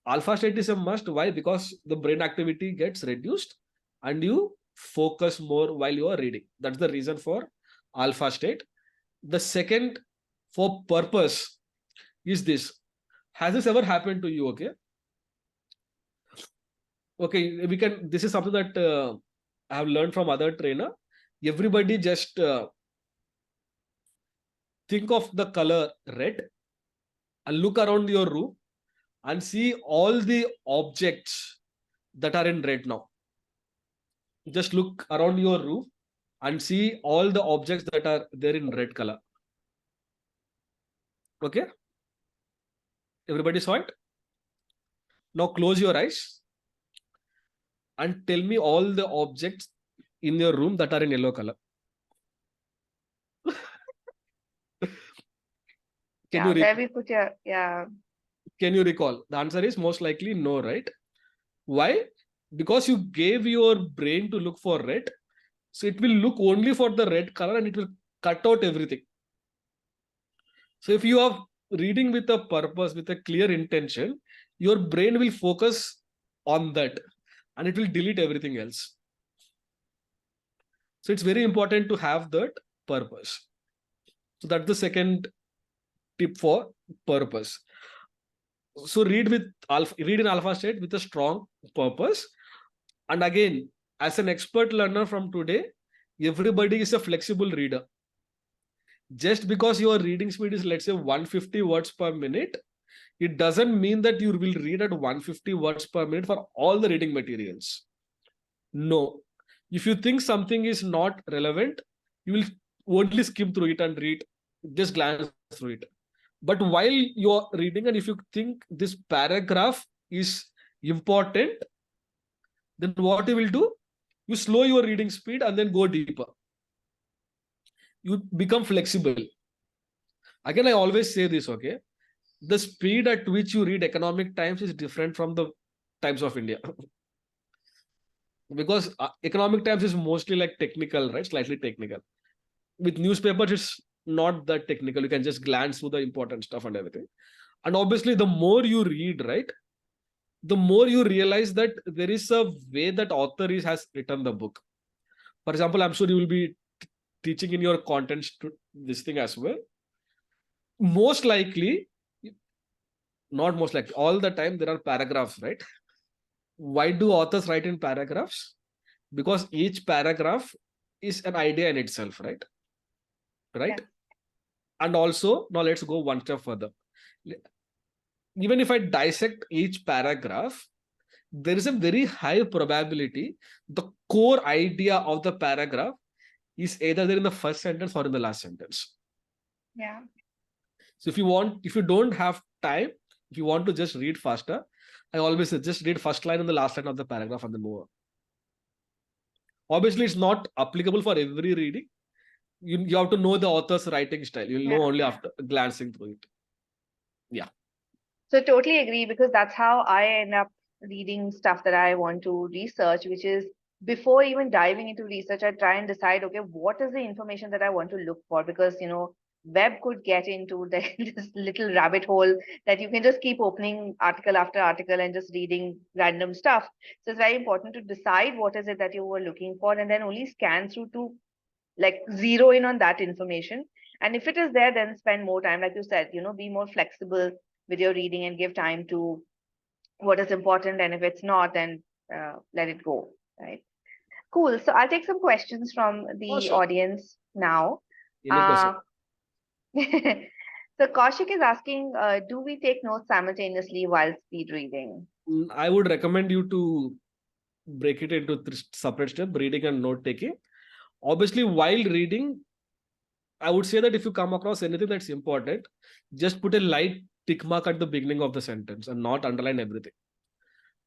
S2: Alpha state is a must. Why? Because the brain activity gets reduced and you focus more while you are reading. That's the reason for alpha state. The second, for purpose, is this. Has this ever happened to you? Okay, we can, this is something that I have learned from other trainer. Everybody just think of the color red and look around your room and see all the objects that are in red now. Just look around your room and see all the objects that are there in red color. Okay, everybody saw it? Now close your eyes and tell me all the objects in your room that are in yellow color. Can
S1: Yeah,
S2: you
S1: where we put your, yeah.
S2: can you recall? The answer is most likely no, right? Why? Because you gave your brain to look for red, so it will look only for the red color and it will cut out everything. So if you are reading with a purpose, with a clear intention, your brain will focus on that and it will delete everything else. So it's very important to have that purpose. So that's the second tip for purpose. So read in alpha state with a strong purpose. And again, as an expert learner from today, everybody is a flexible reader. Just because your reading speed is, let's say, 150 words per minute, it doesn't mean that you will read at 150 words per minute for all the reading materials. No. If you think something is not relevant, you will only skim through it and read, just glance through it. But while you're reading, and if you think this paragraph is important, then what you will do? You slow your reading speed and then go deeper. You become flexible. Again, I always say this, okay? The speed at which you read Economic Times is different from the Times of India. Because Economic Times is mostly like technical, right? Slightly technical. With newspapers, it's not that technical. You can just glance through the important stuff and everything. And obviously, the more you read, right, the more you realize that there is a way that author has written the book. For example, I'm sure you will be teaching in your content this thing as well. Most likely, not most likely, all the time there are paragraphs, right? Why do authors write in paragraphs? Because each paragraph is an idea in itself, right? Right? Yeah. And also, now let's go one step further. Even if I dissect each paragraph, there is a very high probability the core idea of the paragraph is either there in the first sentence or in the last sentence.
S1: Yeah.
S2: So if you don't have time, if you want to just read faster, I always say just read first line and the last line of the paragraph and then move on. Obviously, it's not applicable for every reading. You have to know the author's writing style. You'll know only after glancing through it. Yeah.
S1: So totally agree, because that's how I end up reading stuff that I want to research, which is before even diving into research, I try and decide, okay, what is the information that I want to look for? Because, web could get into this little rabbit hole that you can just keep opening article after article and just reading random stuff. So it's very important to decide what is it that you were looking for, and then only scan through to like zero in on that information. And if it is there, then spend more time, like you said, be more flexible with your reading and give time to what is important. And if it's not, then let it go. Right. Cool. So I'll take some questions from the audience now. So Kaushik is asking, do we take notes simultaneously while speed reading?
S2: I would recommend you to break it into 3 separate steps: reading and note taking. Obviously, while reading, I would say that if you come across anything that's important, just put a light tick mark at the beginning of the sentence and not underline everything.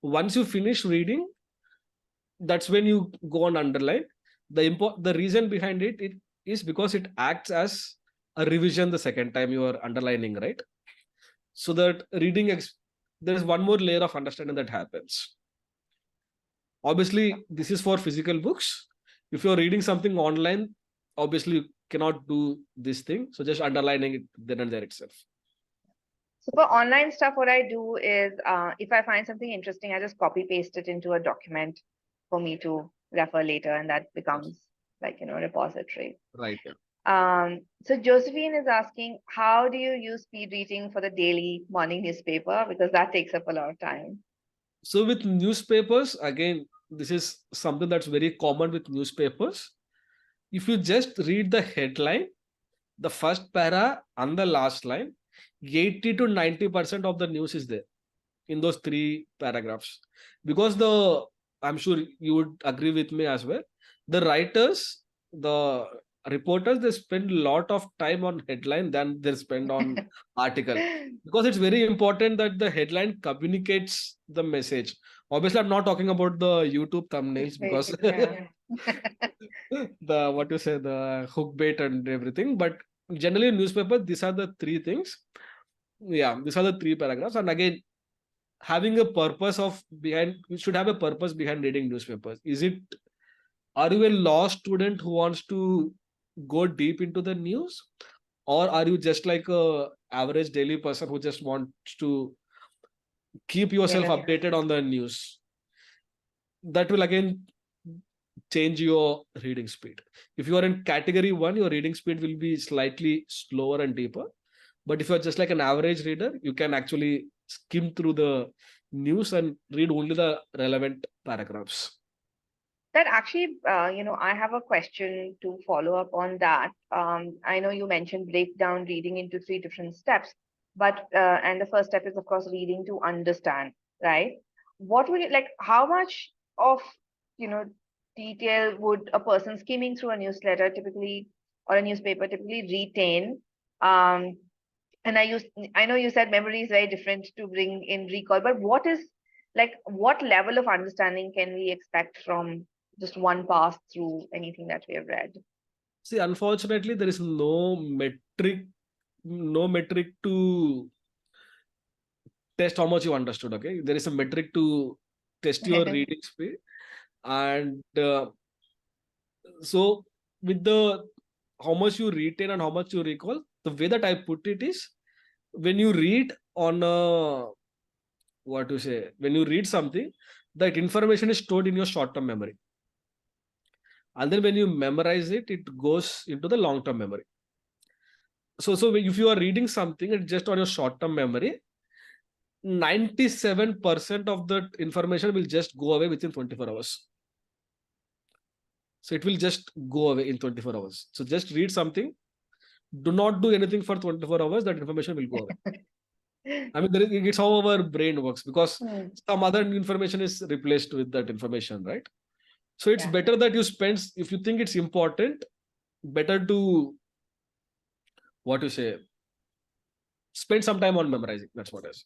S2: Once you finish reading, that's when you go and underline. The reason behind it is because it acts as a revision the second time you are underlining, right? So that there's one more layer of understanding that happens. Obviously, this is for physical books. If you're reading something online, obviously you cannot do this thing. So just underlining it then and there itself.
S1: So for online stuff, what I do is if I find something interesting, I just copy paste it into a document for me to refer later, and that becomes like, a repository.
S2: Right. Yeah.
S1: So Josephine is asking, how do you use speed reading for the daily morning newspaper? Because that takes up a lot of time.
S2: So with newspapers, again, this is something that's very common with newspapers. If you just read the headline, the first para and the last line, 80 to 90% of the news is there in those 3 paragraphs. Because I'm sure you would agree with me as well, the writers the reporters, they spend a lot of time on headline than they spend on article, because it's very important that the headline communicates the message. Obviously, I'm not talking about the YouTube thumbnails, because
S1: Yeah.
S2: the what you say, the hook bait and everything. But generally, in newspaper, these are the three things. Yeah, these are the three paragraphs. And again, having a purpose of behind, you should have a purpose behind reading newspapers. Is it, are you a law student who wants to go deep into the news, or are you just like a average daily person who just wants to keep yourself updated on the news? That will again change your reading speed. If you are in category 1, your reading speed will be slightly slower and deeper. But if you're just like an average reader, you can actually skim through the news and read only the relevant paragraphs.
S1: That actually, I have a question to follow up on that. I know you mentioned break down reading into three different steps, but and the first step is, of course, reading to understand, right? What would you like? How much of, you know, detail would a person skimming through a newsletter typically, or a newspaper typically retain? Um, and I know you said memory is very different to bring in recall, but what is, like, what level of understanding can we expect from just one pass through anything that we have read?
S2: See, unfortunately, there is no metric to test how much you understood. Okay, there is a metric to test your reading speed. And so with the how much you retain and how much you recall, the way that I put it is, when you read on a, what to say, when you read something, that information is stored in your short-term memory, and then when you memorize it, it goes into the long-term memory. So if you are reading something and just on your short-term memory, 97% of the information will just go away within 24 hours. So it will just go away in 24 hours. So just read something, do not do anything for 24 hours, that information will go away. I mean, it's how our brain works, because some other information is replaced with that information, right? So it's better that you spend, if you think it's important, better to, what you say, spend some time on memorizing. That's what it is.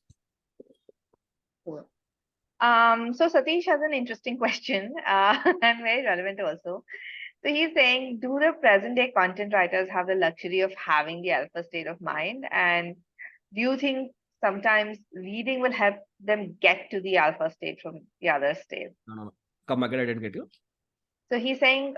S1: Cool. So Satish has an interesting question, and very relevant also. So he's saying, do the present day content writers have the luxury of having the alpha state of mind? And do you think sometimes reading will help them get to the alpha state from the other state?
S2: No. Come again, I didn't get you.
S1: So he's saying,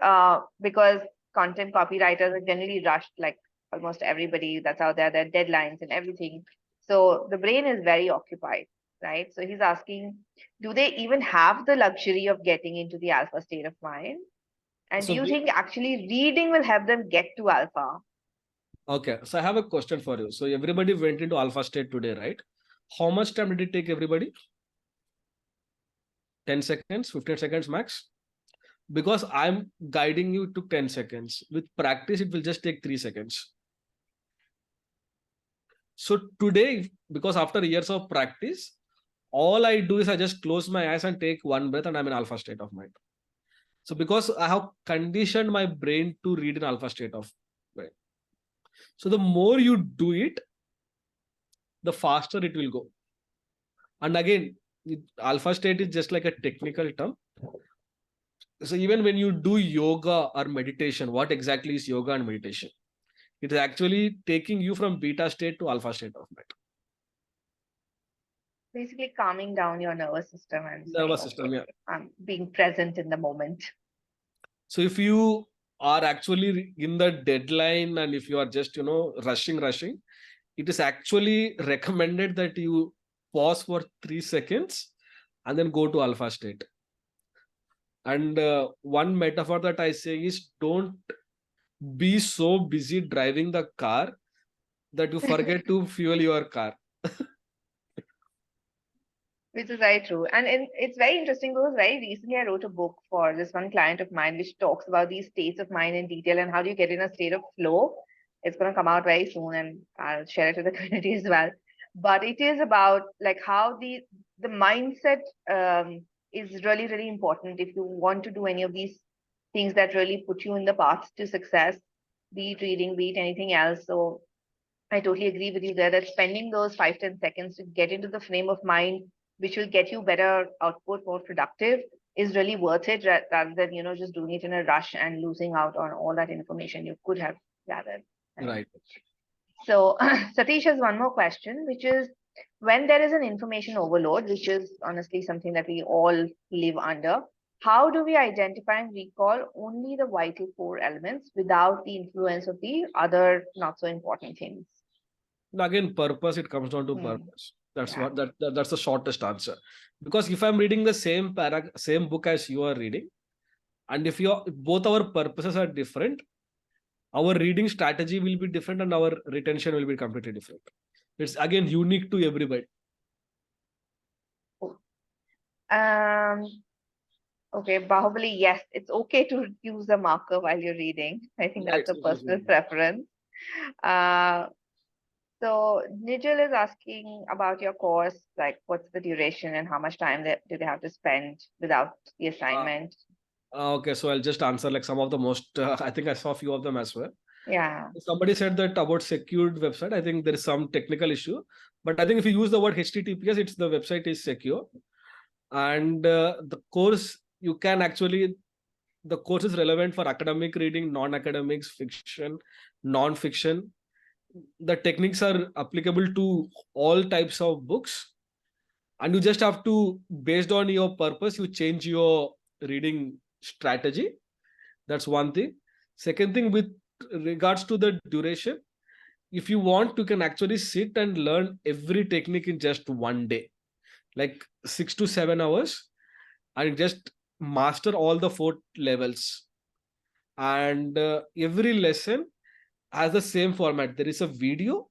S1: because content copywriters are generally rushed, like almost everybody that's out there, their deadlines and everything. So the brain is very occupied, right? So he's asking, do they even have the luxury of getting into the alpha state of mind? And do
S2: So
S1: you think actually reading will help them get to alpha?
S2: okay, so I have a question for you. So everybody went into alpha state today, right? How much time did it take everybody? 10 seconds, 15 seconds max? Because I'm guiding you to 10 seconds. With practice, it will just take 3 seconds. So today, because after years of practice, all I do is I just close my eyes and take one breath, and I'm in alpha state of mind. So because I have conditioned my brain to read in alpha state of mind. So the more you do it, the faster it will go. And again, alpha state is just like a technical term. So even when you do yoga or meditation, what exactly is yoga and meditation? It is actually taking you from beta state to alpha state of mind.
S1: Basically, calming down your nervous system and saying,
S2: Nervous system,
S1: okay,
S2: yeah.
S1: I'm being present in the moment.
S2: So if you are actually in the deadline, and if you are just, rushing, it is actually recommended that you pause for 3 seconds and then go to alpha state. And one metaphor that I say is, don't be so busy driving the car that you forget to fuel your car.
S1: Which is very true. And it's very interesting because very recently I wrote a book for this one client of mine, which talks about these states of mind in detail and how do you get in a state of flow. It's going to come out very soon and I'll share it with the community as well. But it is about like how the mindset is really, really important if you want to do any of these things that really put you in the path to success, be it reading, be it anything else. So I totally agree with you there that spending those 5-10 seconds to get into the frame of mind, which will get you better output, more productive, is really worth it rather than, just doing it in a rush and losing out on all that information you could have gathered. Right.
S2: Right.
S1: So, Satish has one more question, which is when there is an information overload, which is honestly something that we all live under, how do we identify and recall only the vital core elements without the influence of the other not so important things?
S2: Again, purpose, it comes down to
S1: Hmm.
S2: purpose. That's
S1: Yeah.
S2: what that's the shortest answer. Because if I'm reading the same book as you are reading, and if both our purposes are different, our reading strategy will be different and our retention will be completely different. It's again unique to everybody.
S1: Um, okay, Bahubali, yes, it's okay to use a marker while you're reading. I think
S2: Yeah,
S1: that's a personal preference. Uh, so Nigel is asking about your course, like what's the duration and how much time do they have to spend without the
S2: uh,
S1: assignment?
S2: okay, so I'll just answer like some of the most. I think I saw a few of them as well.
S1: Yeah.
S2: Somebody said that about secured website. I think there is some technical issue, but I think if you use the word HTTPS, it's the website is secure, and the course you can actually the course is relevant for academic reading, non-academics, fiction, non-fiction. The techniques are applicable to all types of books, and you just have to, based on your purpose, you change your reading strategy. That's one thing. Second thing, with regards to the duration, if you want, you can actually sit and learn every technique in just one day, like 6 to 7 hours, and just master all the 4 levels. And every lesson has the same format. There is a video,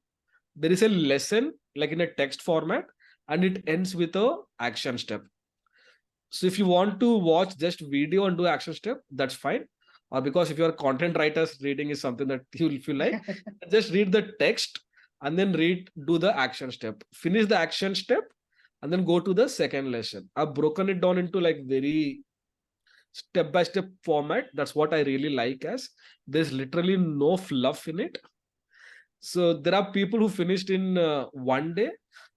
S2: there is a lesson like in a text format, and it ends with a action step. So if you want to watch just video and do action step, that's fine. Or because if you're a content writer, reading is something that you if you like, just read the text and then do the action step. Finish the action step and then go to the second lesson. I've broken it down into like very step-by-step format. That's what I really like, as there's literally no fluff in it. So there are people who finished in one day,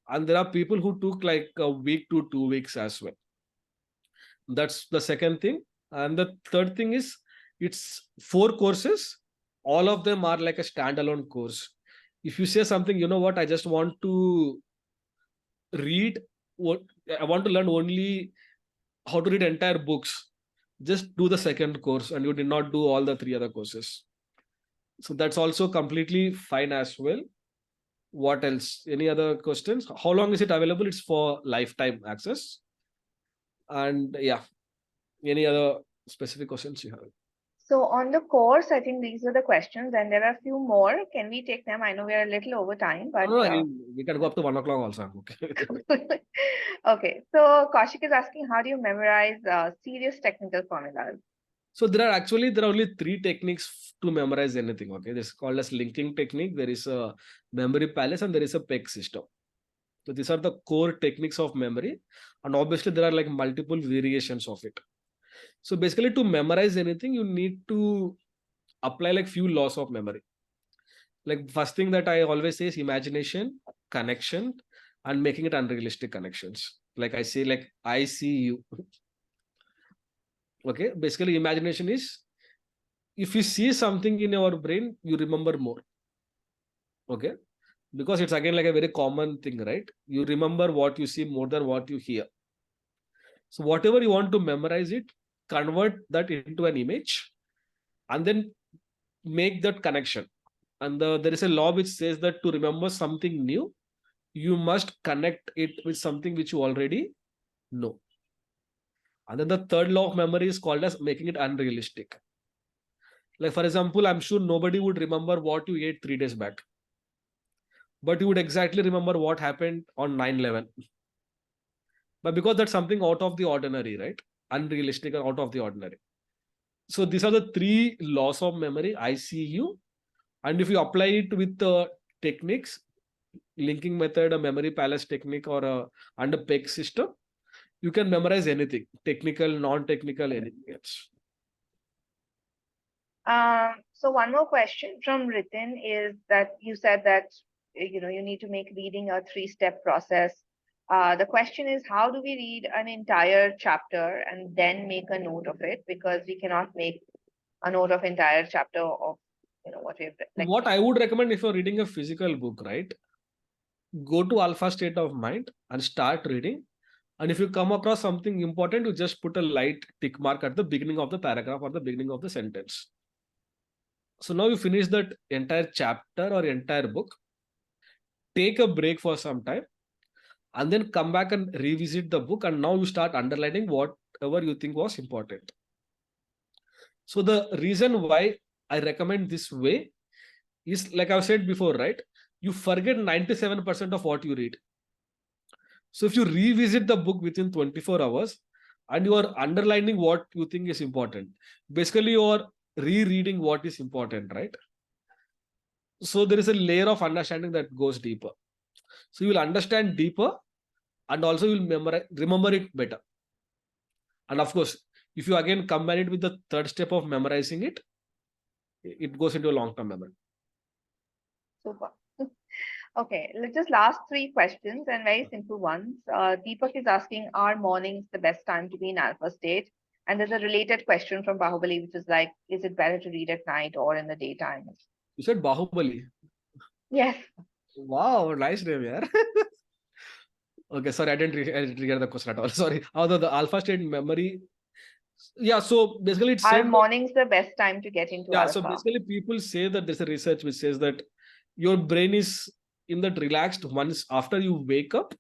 S2: and there are people who took like a week to 2 weeks as well. That's the second thing. And the third thing is it's 4 courses. All of them are like a standalone course. If you say something, you know what, I just want to read what I want to learn only how to read entire books, just do the second course and you did not do all the 3 other courses. So that's also completely fine as well. What else? Any other questions? How long is it available? It's for lifetime access. And yeah, any other specific questions you have?
S1: So on the course, I think these are the questions, and there are a few more. Can we take them? I know we are a little over time,
S2: No,
S1: but
S2: no, we can go up to 1 o'clock also. I'm okay.
S1: okay. So Kaushik is asking, how do you memorize serious technical formulas?
S2: So there are only 3 techniques to memorize anything. Okay, this is called as linking technique. There is a memory palace and there is a peg system. So these are the core techniques of memory, and obviously there are like multiple variations of it. So basically, to memorize anything, you need to apply like few laws of memory. Like first thing that I always say is imagination, connection, and making it unrealistic connections. Like I say, like I see you. Okay, basically imagination is if you see something in your brain, you remember more. Okay, because it's again like a very common thing, right? You remember what you see more than what you hear. So whatever you want to memorize it, convert that into an image and then make that connection. And there is a law which says that to remember something new, you must connect it with something which you already know. And then the third law of memory is called as making it unrealistic. Like for example, I'm sure nobody would remember what you ate 3 days back, but you would exactly remember what happened on 9/11. But because that's something out of the ordinary, right? Unrealistic and out of the ordinary. So these are the 3 laws of memory. I see you. And if you apply it with the techniques, linking method, a memory palace technique, or and a peg system, you can memorize anything, technical, non-technical, anything else.
S1: So one more question from Ritin is that you said that you need to make reading a three-step process. The question is, how do we read an entire chapter and then make a note of it? Because we cannot make a note of entire chapter of what we've read. Like,
S2: What I would recommend if you're reading a physical book, right? Go to alpha state of mind and start reading. And if you come across something important, you just put a light tick mark at the beginning of the paragraph or the beginning of the sentence. So now you finish that entire chapter or entire book, take a break for some time, and then come back and revisit the book. And now you start underlining whatever you think was important. So the reason why I recommend this way is, like I've said before, right? You forget 97% of what you read. So if you revisit the book within 24 hours and you are underlining what you think is important, basically you are rereading what is important, right? So there is a layer of understanding that goes deeper. So you will understand deeper and also you will remember it better. And of course, if you again combine it with the third step of memorizing it, it goes into a long-term memory.
S1: super. Okay, let's just last three questions and very simple ones. Deepak is asking, are mornings the best time to be in alpha state? And there's a related question from Bahubali, which is like, is it better to read at night or in the daytime?
S2: You said Bahubali.
S1: Yes.
S2: Wow, nice name, yeah. Okay, sorry, I didn't hear the question at all. Sorry. Although the alpha state memory, yeah. So basically, it
S1: Are
S2: said that,
S1: mornings the best time to get into
S2: yeah. So
S1: alpha?
S2: basically, people say that there's a research which says that your brain is in that relaxed once after you wake up.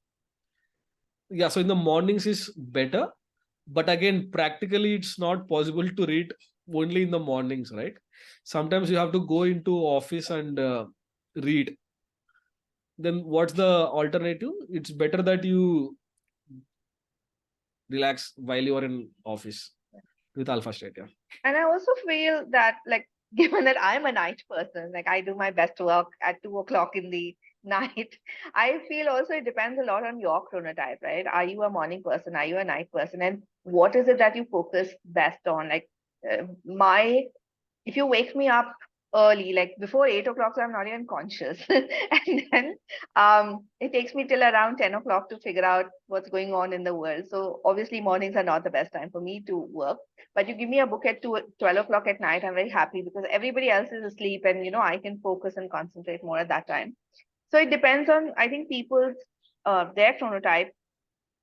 S2: Yeah. So in the mornings is better, but again, practically, it's not possible to read only in the mornings, right? Sometimes you have to go into office and read. Then what's the alternative? It's better that you relax while you are in office with alpha state. Yeah.
S1: And I also feel that, like, given that I'm a night person, like I do my best work at 2 o'clock in the night, I feel also it depends a lot on your chronotype, right? Are you a morning person? Are you a night person? And what is it that you focus best on? Like, my if you wake me up early, like before 8 o'clock, so I'm not even conscious. And then it takes me till around 10 o'clock to figure out what's going on in the world. So obviously mornings are not the best time for me to work. But you give me a book at 12 o'clock at night, I'm very happy because everybody else is asleep and I can focus and concentrate more at that time. So it depends on, I think, people's their chronotype.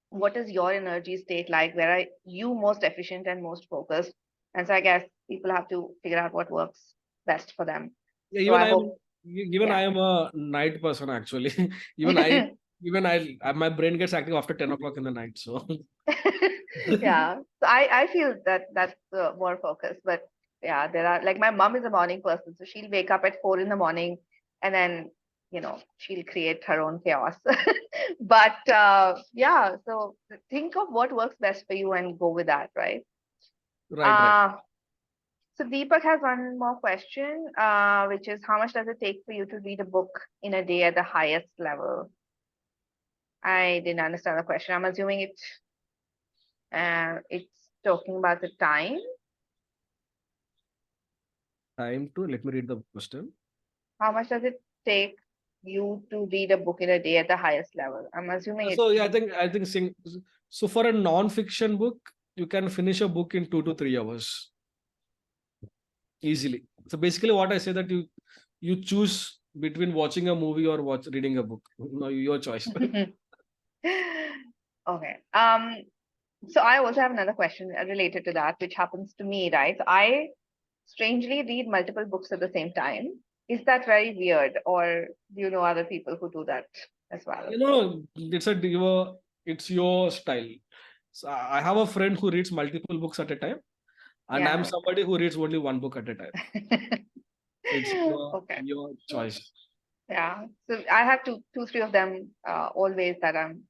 S1: What is your energy state like? Where are you most efficient and most focused? And so I guess people have to figure out what works best for them.
S2: Yeah,
S1: So I hope,
S2: even I
S1: yeah.
S2: am a night person actually. even I my brain gets active after 10 o'clock in the night. So
S1: Yeah. So I feel that that's more focused. But yeah, there are, like, my mom is a morning person, so she'll wake up at 4 in the morning and then she'll create her own chaos. But yeah, so think of what works best for you and go with that, right?
S2: right.
S1: Uh, So Deepak has one more question, which is, how much does it take for you to read a book in a day at the highest level? I didn't understand the question. I'm assuming it's talking about the time.
S2: Time to let me read the question.
S1: How much does it take you to read a book in a day at the highest level? I'm assuming it's
S2: So yeah, I think so for a non-fiction book, you can finish a book in 2 to 3 hours easily. So basically, what I say that you choose between watching a movie or reading a book. No, your choice.
S1: okay. So I also have another question related to that, which happens to me, right? So I strangely read multiple books at the same time. Is that very weird, or do you know other people who do that as well?
S2: It's your style. So I have a friend who reads multiple books at a time, and I'm
S1: Yeah.
S2: somebody who reads only one book at a time. So it's
S1: Okay.
S2: your choice.
S1: Yeah. So I have two, three of them always that I'm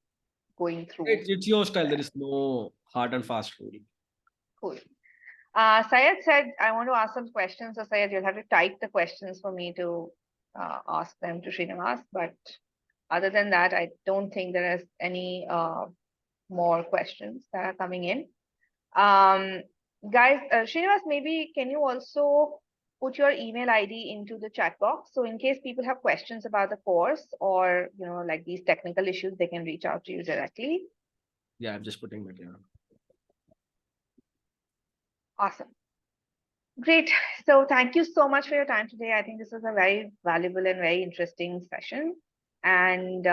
S1: going through.
S2: It's your style. There
S1: Yeah.
S2: is no hard and fast rule.
S1: Cool. Syed said, I want to ask some questions. So Syed, you'll have to type the questions for me to ask them to Srinivas. But other than that, I don't think there is any more questions that are coming in. Um, Guys, Srinivas, maybe can you also put your email ID into the chat box. So in case people have questions about the course or, like these technical issues, they can reach out to you directly.
S2: Yeah, I'm just putting that. Yeah.
S1: Awesome. Great. So thank you so much for your time today. I think this was a very valuable and very interesting session. And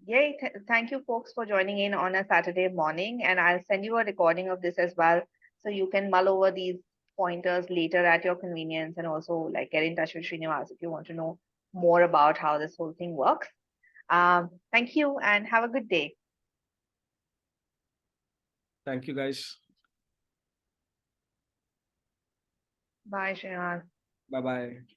S1: yay, thank you folks for joining in on a Saturday morning. And I'll send you a recording of this as well. So you can mull over these pointers later at your convenience and also like get in touch with Srinivas if you want to know more about how this whole thing works. Thank you and have a good day.
S2: Thank you, guys.
S1: Bye, Srinivas.
S2: Bye bye.